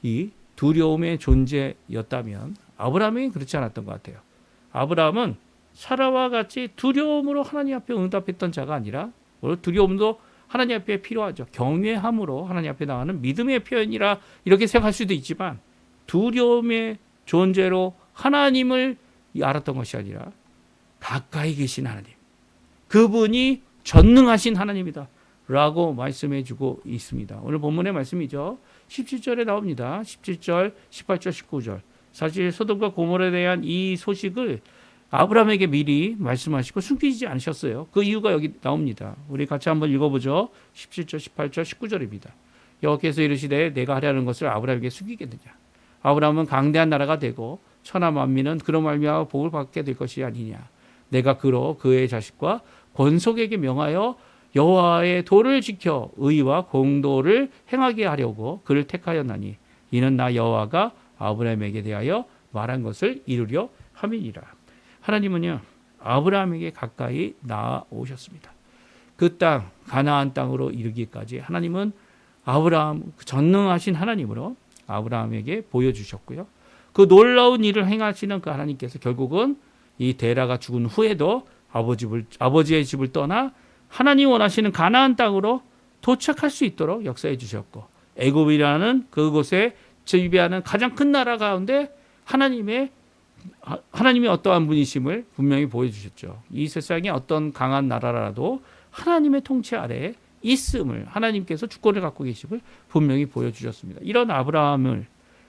이 두려움의 존재였다면 아브라함이 그렇지 않았던 것 같아요. 아브라함은 사라와 같이 두려움으로 하나님 앞에 응답했던 자가 아니라 두려움도 하나님 앞에 필요하죠. 경외함으로 하나님 앞에 나가는 믿음의 표현이라 이렇게 생각할 수도 있지만 두려움의 존재로 하나님을 알았던 것이 아니라 가까이 계신 하나님, 그분이 전능하신 하나님이다 라고 말씀해 주고 있습니다. 오늘 본문의 말씀이죠. 17절에 나옵니다. 17절, 18절, 19절. 사실 소돔과 고모라에 대한 이 소식을 아브라함에게 미리 말씀하시고 숨기지 않으셨어요. 그 이유가 여기 나옵니다. 우리 같이 한번 읽어보죠. 17절, 18절, 19절입니다. 여호와께서 이르시되 내가 하려는 것을 아브라함에게 숨기겠느냐. 아브라함은 강대한 나라가 되고 천하 만민은 그로 말미암아 복을 받게 될 것이 아니냐. 내가 그로 그의 자식과 권속에게 명하여 여호와의 도를 지켜 의와 공도를 행하게 하려고 그를 택하였나니 이는 나 여호와가 아브라함에게 대하여 말한 것을 이루려 함이니라. 하나님은요, 아브라함에게 가까이 나아오셨습니다. 그 땅, 가나안 땅으로 이르기까지 하나님은 아브라함, 전능하신 하나님으로 아브라함에게 보여주셨고요. 그 놀라운 일을 행하시는 그 하나님께서 결국은 이 데라가 죽은 후에도 아버지의 집을 떠나 하나님 원하시는 가나안 땅으로 도착할 수 있도록 역사해 주셨고 애굽이라는 그곳에 지배하는 가장 큰 나라 가운데 하나님이 어떠한 분이심을 분명히 보여주셨죠. 이 세상에 어떤 강한 나라라도 하나님의 통치 아래에 있음을 하나님께서 주권을 갖고 계심을 분명히 보여주셨습니다. 이런 아브라함을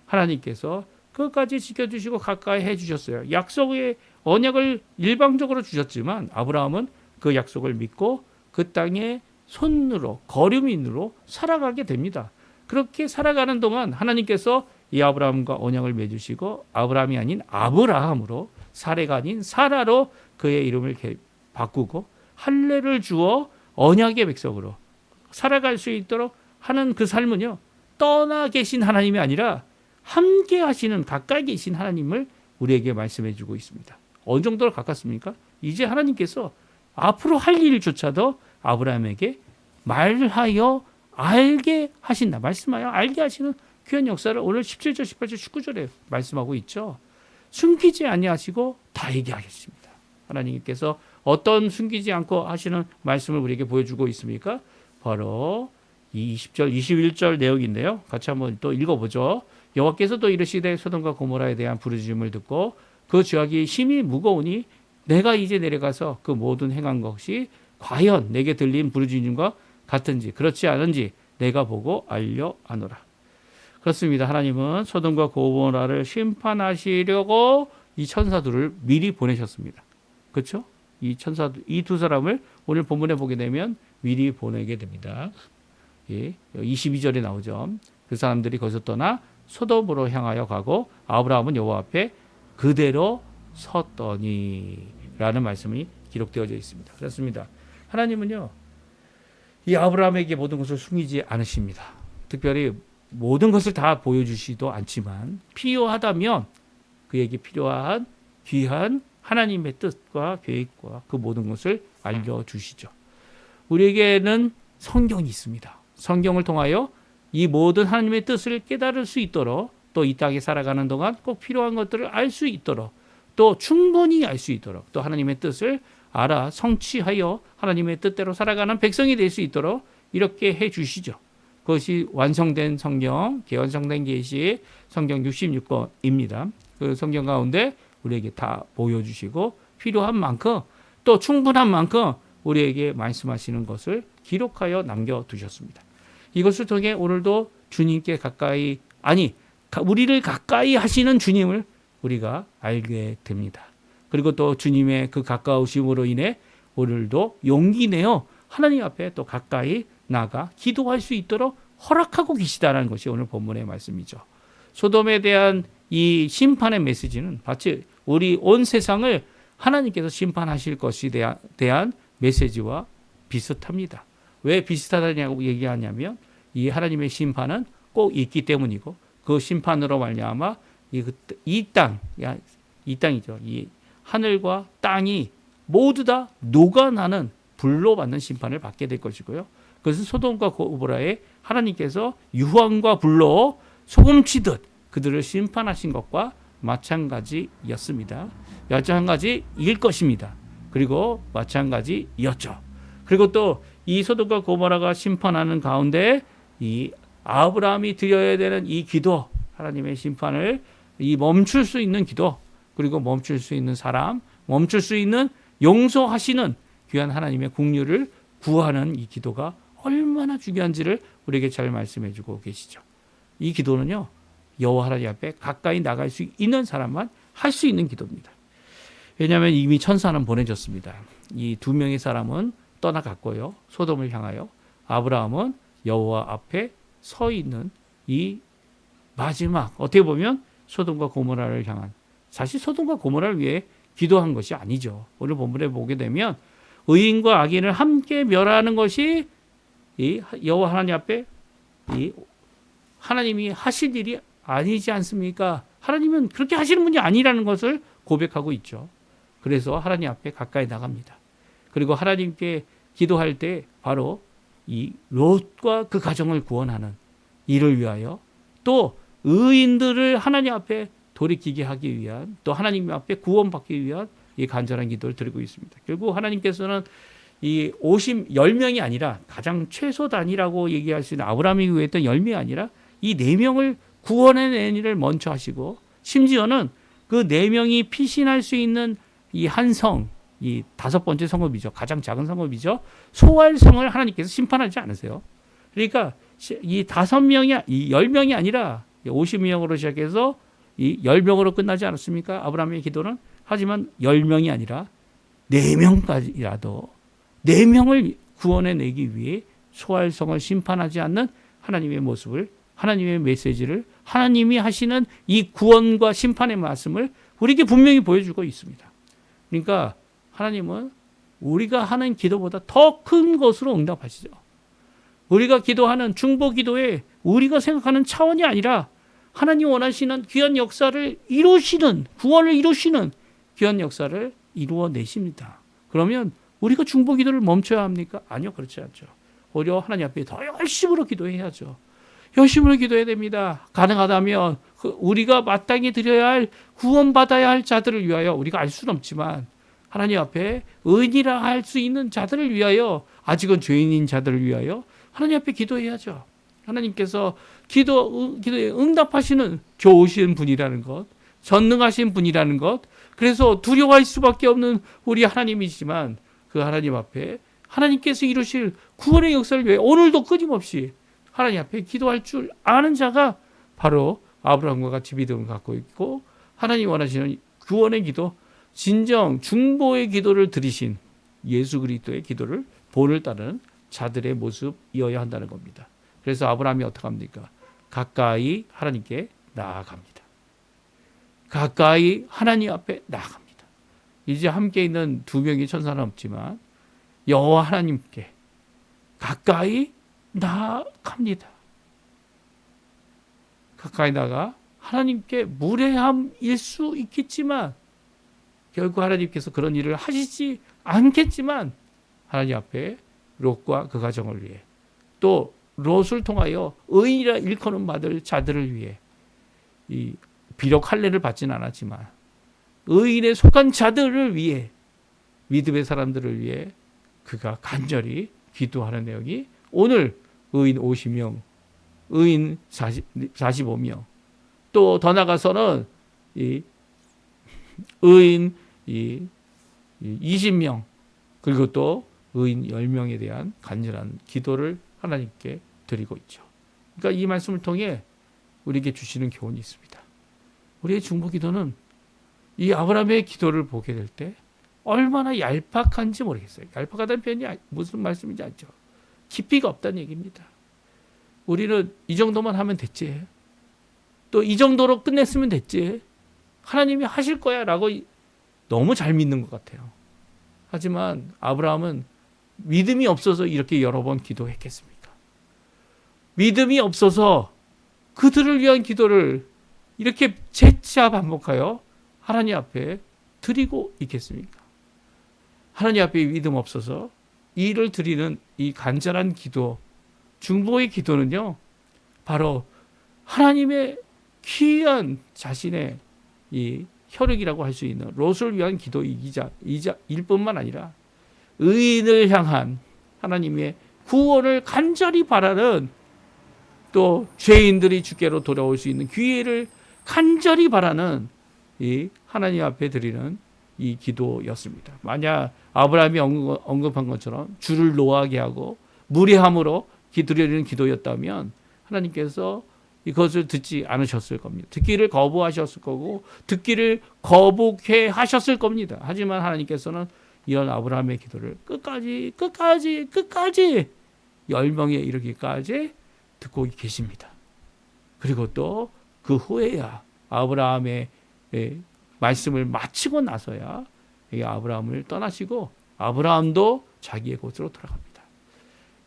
하나님께서 끝까지 지켜주시고 가까이 해주셨어요. 약속의 언약을 일방적으로 주셨지만 아브라함은 그 약속을 믿고 그 땅에 손으로 거류민으로 살아가게 됩니다. 그렇게 살아가는 동안 하나님께서 이 아브라함과 언약을 맺으시고 아브라함이 아닌 아브라함으로 사레가 아닌 사라로 그의 이름을 바꾸고 할례를 주어 언약의 백성으로 살아갈 수 있도록 하는 그 삶은요, 떠나 계신 하나님이 아니라 함께 하시는 가까이 계신 하나님을 우리에게 말씀해 주고 있습니다. 어느 정도로 가깝습니까? 이제 하나님께서 앞으로 할 일조차도 아브라함에게 말하여 알게 하신다. 말씀하여 알게 하시는 귀한 역사를 오늘 17절, 18절, 19절에 말씀하고 있죠. 숨기지 아니하시고 다 얘기하겠습니다. 하나님께서 어떤 숨기지 않고 하시는 말씀을 우리에게 보여주고 있습니까? 바로 이 20절, 21절 내용인데요. 같이 한번 또 읽어보죠. 여호와께서 또 이르시되 소돔과 고모라에 대한 부르짖음을 듣고 그 죄악이 심히 무거우니 내가 이제 내려가서 그 모든 행한 것이 과연 내게 들린 부르짖음과 같은지 그렇지 않은지 내가 보고 알려 하노라. 그렇습니다. 하나님은 소돔과 고모라를 심판하시려고 이 천사들을 미리 보내셨습니다. 그렇죠? 이 두 사람을 오늘 본문에 보게 되면 미리 보내게 됩니다. 예, 22절에 나오죠. 그 사람들이 거기서 떠나 소돔으로 향하여 가고 아브라함은 여호와 앞에 그대로 섰더니라는 말씀이 기록되어져 있습니다. 그렇습니다. 하나님은요, 이 아브라함에게 모든 것을 숨기지 않으십니다. 특별히 모든 것을 다 보여주시도 않지만 필요하다면 그에게 필요한 귀한 하나님의 뜻과 계획과 그 모든 것을 알려주시죠. 우리에게는 성경이 있습니다. 성경을 통하여 이 모든 하나님의 뜻을 깨달을 수 있도록 또 이 땅에 살아가는 동안 꼭 필요한 것들을 알 수 있도록 또 충분히 알 수 있도록 또 하나님의 뜻을 알아 성취하여 하나님의 뜻대로 살아가는 백성이 될 수 있도록 이렇게 해 주시죠. 그것이 완성된 성경, 완성된 계시 성경 66권입니다. 그 성경 가운데 우리에게 다 보여주시고 필요한 만큼 또 충분한 만큼 우리에게 말씀하시는 것을 기록하여 남겨두셨습니다. 이것을 통해 오늘도 주님께 가까이 우리를 가까이 하시는 주님을 우리가 알게 됩니다. 그리고 또 주님의 그 가까우심으로 인해 오늘도 용기 내어 하나님 앞에 또 가까이 나가 기도할 수 있도록 허락하고 계시다는 것이 오늘 본문의 말씀이죠. 소돔에 대한 이 심판의 메시지는 마치 우리 온 세상을 하나님께서 심판하실 것에 대한 메시지와 비슷합니다. 왜 비슷하다냐고 얘기하냐면 이 하나님의 심판은 꼭 있기 때문이고 그 심판으로 말미암아 이 땅이죠. 이 하늘과 땅이 모두 다 녹아나는 불로 받는 심판을 받게 될 것이고요. 그것은 소돔과 고모라에 하나님께서 유황과 불로 소금치듯 그들을 심판하신 것과 마찬가지였습니다. 마찬가지일 것입니다. 그리고 마찬가지였죠. 그리고 또 이 소돔과 고모라가 심판하는 가운데 이 아브라함이 드려야 되는 이 기도, 하나님의 심판을 멈출 수 있는 기도, 그리고 멈출 수 있는 사람, 멈출 수 있는 용서하시는 귀한 하나님의 긍휼을 구하는 이 기도가 얼마나 중요한지를 우리에게 잘 말씀해 주고 계시죠. 이 기도는요, 여호와 하나님 앞에 가까이 나갈 수 있는 사람만 할 수 있는 기도입니다. 왜냐하면 이미 천사는 보내졌습니다. 이 두 명의 사람은 떠나갔고요. 소돔을 향하여 아브라함은 여호와 앞에 서 있는 이 마지막 어떻게 보면 소돔과 고모라를 향한 사실 소돔과 고모라를 위해 기도한 것이 아니죠. 오늘 본문에 보게 되면 의인과 악인을 함께 멸하는 것이 이 여호와 하나님 앞에 이 하나님이 하실 일이 아니지 않습니까? 하나님은 그렇게 하시는 분이 아니라는 것을 고백하고 있죠. 그래서 하나님 앞에 가까이 나갑니다. 그리고 하나님께 기도할 때 바로 이 롯과 그 가정을 구원하는 이를 위하여 또 의인들을 하나님 앞에 돌이키게 하기 위한 또 하나님 앞에 구원받기 위한 이 간절한 기도를 드리고 있습니다. 결국 하나님께서는 이 10명이 아니라 가장 최소 단위라고 얘기할 수 있는 아브라함이 구했던 10명이 아니라 이 4명을 구원의 내니를 먼저 하시고 심지어는 그 4명이 피신할 수 있는 이 한 성, 이 5번째 성읍이죠. 가장 작은 성읍이죠. 소알성을 하나님께서 심판하지 않으세요. 그러니까 이 5명이, 이 10명이 아니라 50명으로 시작해서 이 10명으로 끝나지 않았습니까? 아브라함의 기도는. 하지만 10명이 아니라 4명까지라도 4명을 구원해 내기 위해 소알성을 심판하지 않는 하나님의 모습을, 하나님의 메시지를, 하나님이 하시는 이 구원과 심판의 말씀을 우리에게 분명히 보여주고 있습니다. 그러니까 하나님은 우리가 하는 기도보다 더 큰 것으로 응답하시죠. 우리가 기도하는 중보 기도에 우리가 생각하는 차원이 아니라 하나님 원하시는 귀한 역사를 이루시는, 구원을 이루시는 귀한 역사를 이루어내십니다. 그러면 우리가 중보 기도를 멈춰야 합니까? 아니요, 그렇지 않죠. 오히려 하나님 앞에 더 열심으로 기도해야죠. 열심으로 기도해야 됩니다. 가능하다면 우리가 마땅히 드려야 할, 구원받아야 할 자들을 위하여, 우리가 알 수는 없지만 하나님 앞에 의인이라 할 수 있는 자들을 위하여, 아직은 죄인인 자들을 위하여 하나님 앞에 기도해야죠. 하나님께서 기도에 응답하시는 좋으신 분이라는 것, 전능하신 분이라는 것, 그래서 두려워할 수밖에 없는 우리 하나님이지만 그 하나님 앞에 하나님께서 이루실 구원의 역사를 위해 오늘도 끊임없이 하나님 앞에 기도할 줄 아는 자가 바로 아브라함과 같이 믿음을 갖고 있고, 하나님 원하시는 구원의 기도, 진정 중보의 기도를 드리신 예수 그리스도의 기도를 본을 따르는 자들의 모습이어야 한다는 겁니다. 그래서 아브라함이 어떻게 합니까? 가까이 하나님께 나아갑니다. 가까이 하나님 앞에 나아갑니다. 이제 함께 있는 2명의 천사는 없지만 여호와 하나님께 가까이 나아갑니다. 가까이 나가 하나님께 무례함일 수 있겠지만 결국 하나님께서 그런 일을 하시지 않겠지만 하나님 앞에 롯과 그 가정을 위해, 또 롯을 통하여 의인이라 일컬음 받을 자들을 위해, 이 비록 할례를 받지는 않았지만 의인에 속한 자들을 위해, 믿음의 사람들을 위해 그가 간절히 기도하는 내용이 오늘 의인 50명, 의인 45명, 또 더 나가서는 이 의인 20명, 그리고 또 의인 10명에 대한 간절한 기도를 하나님께 드리고 있죠. 그러니까 이 말씀을 통해 우리에게 주시는 교훈이 있습니다. 우리의 중보 기도는 이 아브라함의 기도를 보게 될 때 얼마나 얄팍한지 모르겠어요. 얄팍하다는 표현이 무슨 말씀인지 알죠? 깊이가 없다는 얘기입니다. 우리는 이 정도만 하면 됐지, 또 이 정도로 끝냈으면 됐지, 하나님이 하실 거야 라고 너무 잘 믿는 것 같아요. 하지만 아브라함은 믿음이 없어서 이렇게 여러 번 기도했겠습니까? 믿음이 없어서 그들을 위한 기도를 이렇게 재차 반복하여 하나님 앞에 드리고 있겠습니까? 하나님 앞에 믿음 없어서 이 일을 드리는 이 간절한 기도, 중보의 기도는요, 바로 하나님의 귀한 자신의 이 혈육이라고 할 수 있는 롯을 위한 기도이자 일 뿐만 아니라 의인을 향한 하나님의 구원을 간절히 바라는, 또 죄인들이 주께로 돌아올 수 있는 기회를 간절히 바라는 이 하나님 앞에 드리는 이 기도였습니다. 만약 아브라함이 언급한 것처럼 주를 노하게 하고 무례함으로 드리는 기도였다면 하나님께서 이것을 듣지 않으셨을 겁니다. 듣기를 거부하셨을 거고 듣기를 거북해 하셨을 겁니다. 하지만 하나님께서는 이런 아브라함의 기도를 끝까지 10명에 이르기까지 듣고 계십니다. 그리고 또 그 후에야 아브라함의 말씀을 마치고 나서야 아브라함을 떠나시고 아브라함도 자기의 곳으로 돌아갑니다.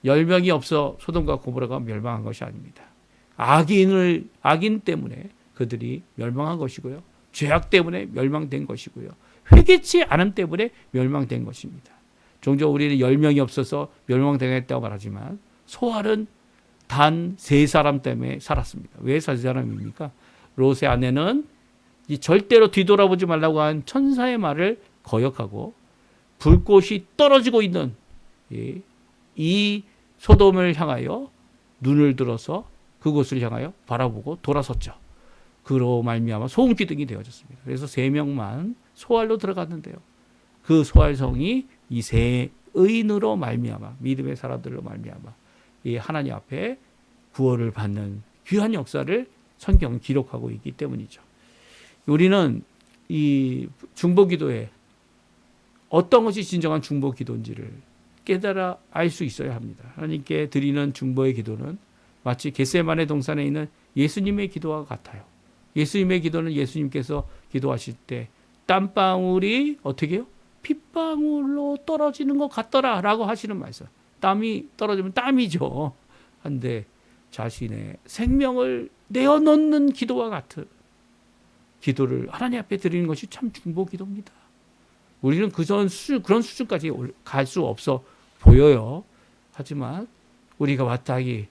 10명이 없어 소돔과 고모라가 멸망한 것이 아닙니다. 악인 때문에 그들이 멸망한 것이고요. 죄악 때문에 멸망된 것이고요. 회개치 않음 때문에 멸망된 것입니다. 종종 우리는 10명이 없어서 멸망당했다고 말하지만 소알은 단 3사람 때문에 살았습니다. 왜 3사람입니까? 롯의 아내는 절대로 뒤돌아보지 말라고 한 천사의 말을 거역하고 불꽃이 떨어지고 있는 이 소돔을 향하여 눈을 들어서 그곳을 향하여 바라보고 돌아섰죠. 그로 말미암아 소금기둥이 되어졌습니다. 그래서 3명만 소활로 들어갔는데요. 그 소활성이 이 세 의인으로 말미암아, 믿음의 사람들로 말미암아 이 하나님 앞에 구원을 받는 귀한 역사를 성경은 기록하고 있기 때문이죠. 우리는 이 중보기도에 어떤 것이 진정한 중보기도인지를 깨달아 알 수 있어야 합니다. 하나님께 드리는 중보의 기도는 마치 겟세마네 동산에 있는 예수님의 기도와 같아요. 예수님의 기도는 예수님께서 기도하실 때 땀방울이 어떻게 해요? 핏방울로 떨어지는 것 같더라 라고 하시는 말씀. 땀이 떨어지면 땀이죠. 한데 자신의 생명을 내어놓는 기도와 같은 기도를 하나님 앞에 드리는 것이 참 중보 기도입니다. 우리는 그런 수준까지 갈 수 없어 보여요. 하지만 우리가 마땅히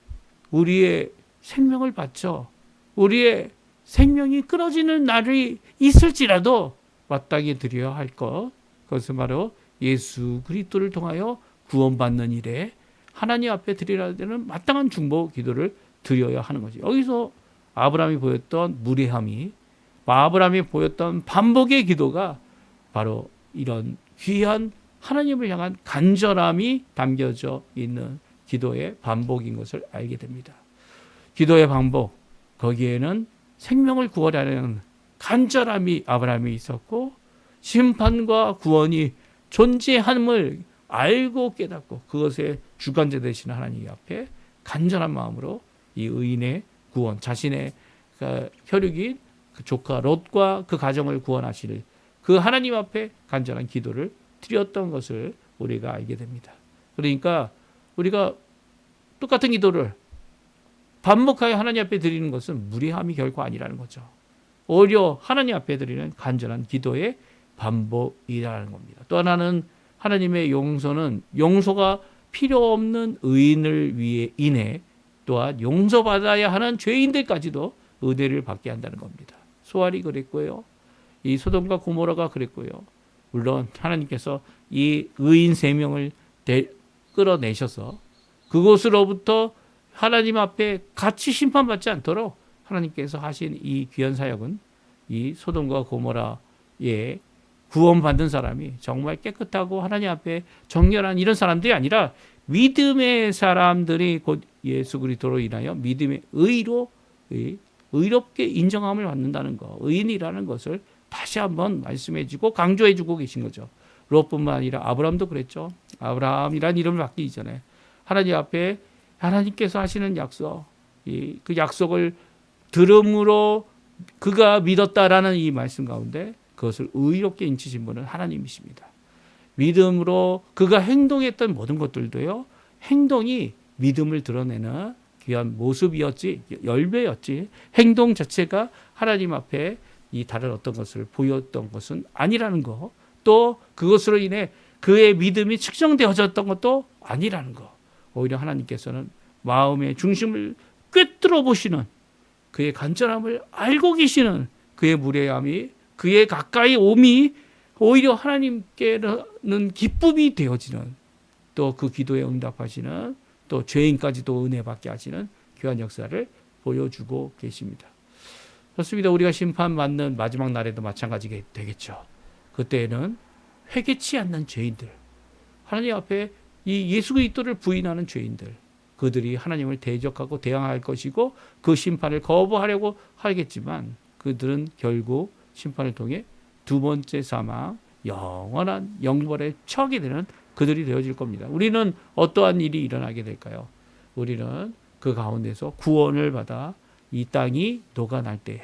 우리의 생명을 바쳐 우리의 생명이 끊어지는 날이 있을지라도 마땅히 드려야 할 것, 그것은 바로 예수 그리스도를 통하여 구원받는 일에 하나님 앞에 드리라 되는 마땅한 중보 기도를 드려야 하는 거죠. 여기서 아브라함이 보였던 무례함이, 아브라함이 보였던 반복의 기도가 바로 이런 귀한 하나님을 향한 간절함이 담겨져 있는 기도의 반복인 것을 알게 됩니다. 기도의 반복, 거기에는 생명을 구원하려는 간절함이 아브라함이 있었고 심판과 구원이 존재함을 알고 깨닫고 그것의 주관자 되시는 하나님 앞에 간절한 마음으로 이 의인의 구원, 자신의 혈육인 그 조카 롯과 그 가정을 구원하시는 그 하나님 앞에 간절한 기도를 드렸던 것을 우리가 알게 됩니다. 그러니까 우리가 똑같은 기도를 반복하여 하나님 앞에 드리는 것은 무례함이 결코 아니라는 거죠. 오히려 하나님 앞에 드리는 간절한 기도의 반복이라는 겁니다. 또 하나는 하나님의 용서는 용서가 필요 없는 의인을 위해 인해 또한 용서받아야 하는 죄인들까지도 은혜를 받게 한다는 겁니다. 소알이 그랬고요. 이 소돔과 고모라가 그랬고요. 물론 하나님께서 이 의인 3명을 끌어내셔서 그곳으로부터 하나님 앞에 같이 심판받지 않도록 하나님께서 하신 이 귀한 사역은 이 소돔과 고모라의 구원받은 사람이 정말 깨끗하고 하나님 앞에 정결한 이런 사람들이 아니라 믿음의 사람들이 곧 예수 그리스도로 인하여 믿음의 의롭게 인정함을 받는다는 것, 의인이라는 것을 다시 한번 말씀해주고 강조해주고 계신 거죠. 롯뿐만 아니라 아브라함도 그랬죠. 아브라함이란 이름을 받기 이전에 하나님 앞에 하나님께서 하시는 약속, 그 약속을 들음으로 그가 믿었다라는 이 말씀 가운데 그것을 의롭게 인치신 분은 하나님이십니다. 믿음으로 그가 행동했던 모든 것들도요, 행동이 믿음을 드러내는 귀한 모습이었지, 열매였지, 행동 자체가 하나님 앞에 이 다른 어떤 것을 보였던 것은 아니라는 것, 또 그것으로 인해 그의 믿음이 측정되어졌던 것도 아니라는 것. 오히려 하나님께서는 마음의 중심을 꿰뚫어 보시는 그의 간절함을 알고 계시는 그의 무례함이, 그의 가까이 옴이 오히려 하나님께는 기쁨이 되어지는, 또 그 기도에 응답하시는, 또 죄인까지도 은혜 받게 하시는 귀한 역사를 보여주고 계십니다. 그렇습니다. 우리가 심판받는 마지막 날에도 마찬가지가 되겠죠. 그때에는 회개치 않는 죄인들, 하나님 앞에 이 예수 그리스도를 부인하는 죄인들, 그들이 하나님을 대적하고 대항할 것이고 그 심판을 거부하려고 하겠지만 그들은 결국 심판을 통해 두 번째 사망, 영원한 영벌에 처하게 되는 그들이 되어질 겁니다. 우리는 어떠한 일이 일어나게 될까요? 우리는 그 가운데서 구원을 받아 이 땅이 녹아날 때에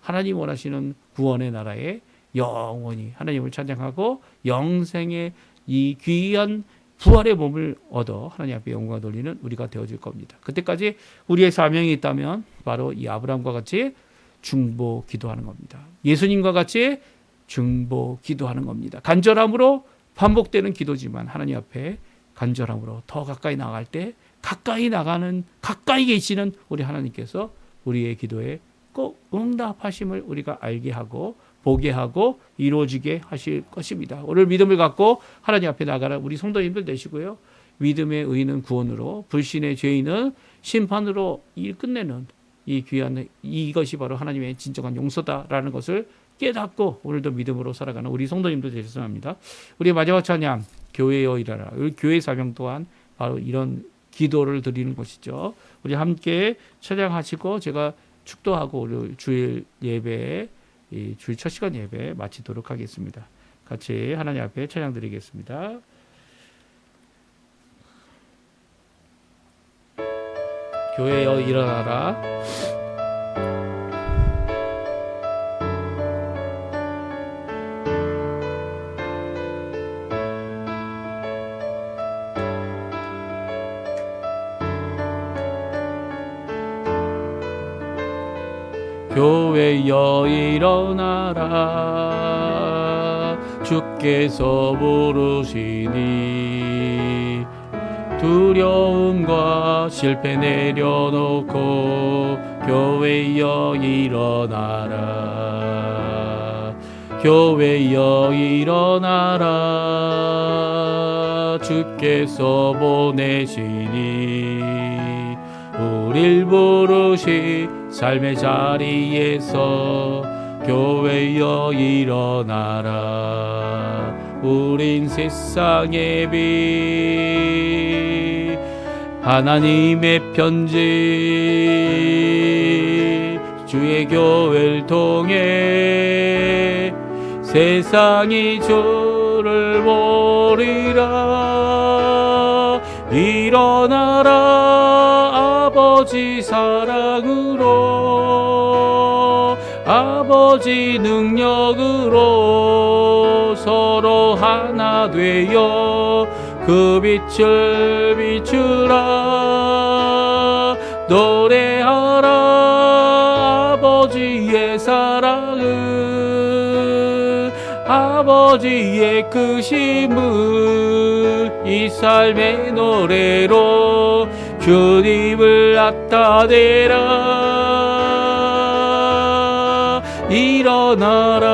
하나님 원하시는 구원의 나라에 영원히 하나님을 찬양하고 영생의 이 귀한 부활의 몸을 얻어 하나님 앞에 영광을 돌리는 우리가 되어질 겁니다. 그때까지 우리의 사명이 있다면 바로 이 아브라함과 같이 중보 기도하는 겁니다. 예수님과 같이 중보 기도하는 겁니다. 간절함으로 반복되는 기도지만 하나님 앞에 간절함으로 더 가까이 나갈 때 가까이 계시는 우리 하나님께서 우리의 기도에 꼭 응답하심을 우리가 알게 하고 보게 하고 이루어지게 하실 것입니다. 오늘 믿음을 갖고 하나님 앞에 나가라 우리 성도님들 되시고요. 믿음의 의인은 구원으로, 불신의 죄인은 심판으로 일 끝내는 이 귀한, 이것이 바로 하나님의 진정한 용서다라는 것을 깨닫고 오늘도 믿음으로 살아가는 우리 성도님도 되셨으면 합니다. 우리 마지막 찬양 교회여 일하라. 우리 교회 사명 또한 바로 이런 기도를 드리는 것이죠. 우리 함께 찬양하시고 제가 축도하고 우리 주일 예배, 이 주일 첫 시간 예배 마치도록 하겠습니다. 같이 하나님 앞에 찬양 드리겠습니다. 교회여 일어나라. 교회여 일어나라. 주께서 부르시니 두려움과 실패 내려놓고 교회여 일어나라. 교회여 일어나라. 주께서 보내시니 우릴 부르시 삶의 자리에서 교회여 일어나라. 우린 세상의 빛 하나님의 편지 주의 교회를 통해 세상이 주를 보리라. 일어나라. 아버지 사랑으로 아버지 능력으로 서로 하나 되어 그 빛을 비추라. 노래하라. 아버지의 사랑을 아버지의 크심을 이 삶의 노래로 주님을 나타내라. 일어나라.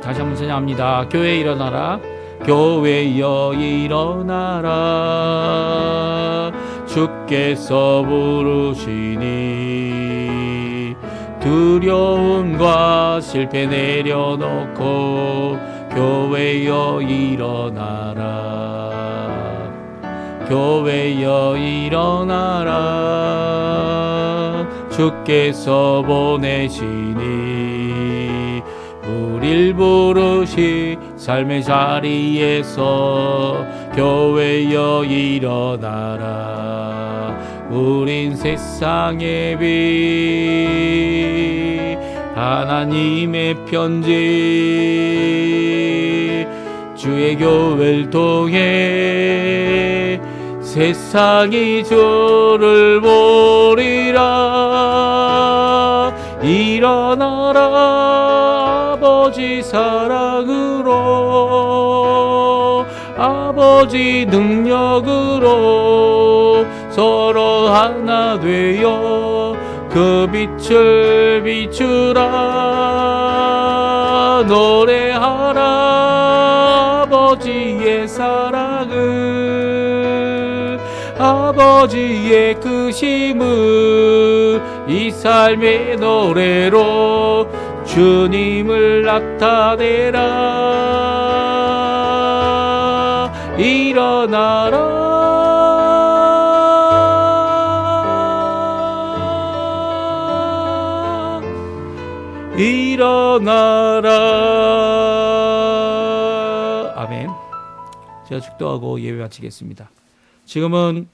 다시 한번 찬양합니다. 교회 일어나라. 교회여 일어나라. 주께서 부르시니 두려움과 실패 내려놓고 교회여 일어나라. 교회여 일어나라. 주께서 보내시니 우릴 부르시 삶의 자리에서 교회여 일어나라. 우린 세상의 빛 하나님의 편지 주의 교회를 통해 세상이 주를 보리라. 일어나라. 아버지 사랑으로 아버지 능력으로 서로 하나 되어 그 빛을 비추라. 노래하라. 아버지의 사랑을 아버지의 크심을 이 삶의 노래로 주님을 나타내라. 일어나라. 일어나라. 아멘. 제가 축도하고 예배 마치겠습니다. 지금은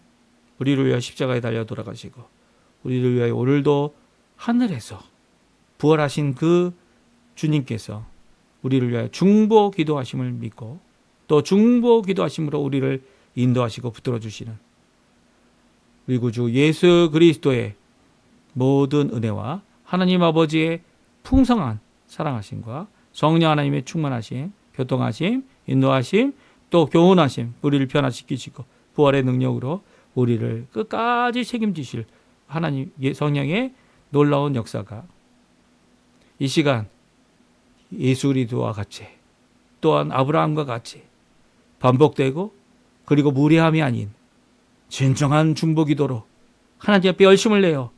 우리를 위하여 십자가에 달려 돌아가시고 우리를 위하여 오늘도 하늘에서 부활하신 그 주님께서 우리를 위하여 중보 기도하심을 믿고 또 중보 기도하심으로 우리를 인도하시고 붙들어 주시는 우리 구주 예수 그리스도의 모든 은혜와 하나님 아버지의 풍성한 사랑하심과 성령 하나님의 충만하심, 교통하심, 인도하심, 또 교훈하심, 우리를 변화시키시고 부활의 능력으로 우리를 끝까지 책임지실 하나님 성령의 놀라운 역사가 이 시간 예수 그리스도와 같이 또한 아브라함과 같이 반복되고 그리고 무례함이 아닌 진정한 중보기도로 하나님 앞에 열심을 내어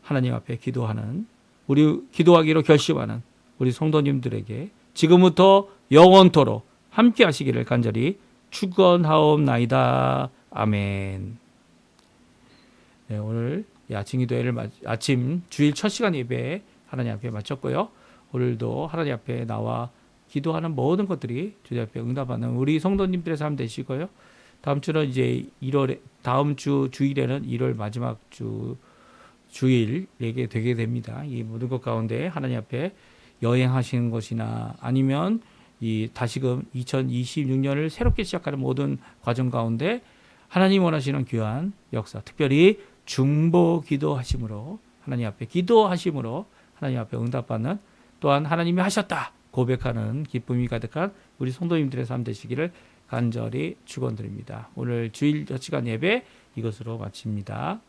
하나님 앞에 기도하는 우리 기도하기로 결심하는 우리 성도님들에게 지금부터 영원토록 함께 하시기를 간절히 축원하옵나이다. 아멘. 네, 오늘 아침 기도회를 아침 주일 첫 시간 예배 하나님 앞에 마쳤고요. 오늘도 하나님 앞에 나와 기도하는 모든 것들이 주님 앞에 응답하는 우리 성도님들의 삶 되시고요. 다음 주는 이제 1월 다음 주 주일에는 1월 마지막 주일에게 되게 됩니다. 이 모든 것 가운데 하나님 앞에 여행하시는 것이나 아니면 이 다시금 2026년을 새롭게 시작하는 모든 과정 가운데 하나님 원하시는 귀한 역사, 특별히 중보 기도하심으로 하나님 앞에 기도하심으로 하나님 앞에 응답받는 또한 하나님이 하셨다 고백하는 기쁨이 가득한 우리 성도님들의 삶 되시기를 간절히 축원드립니다. 오늘 주일 첫 시간 예배 이것으로 마칩니다.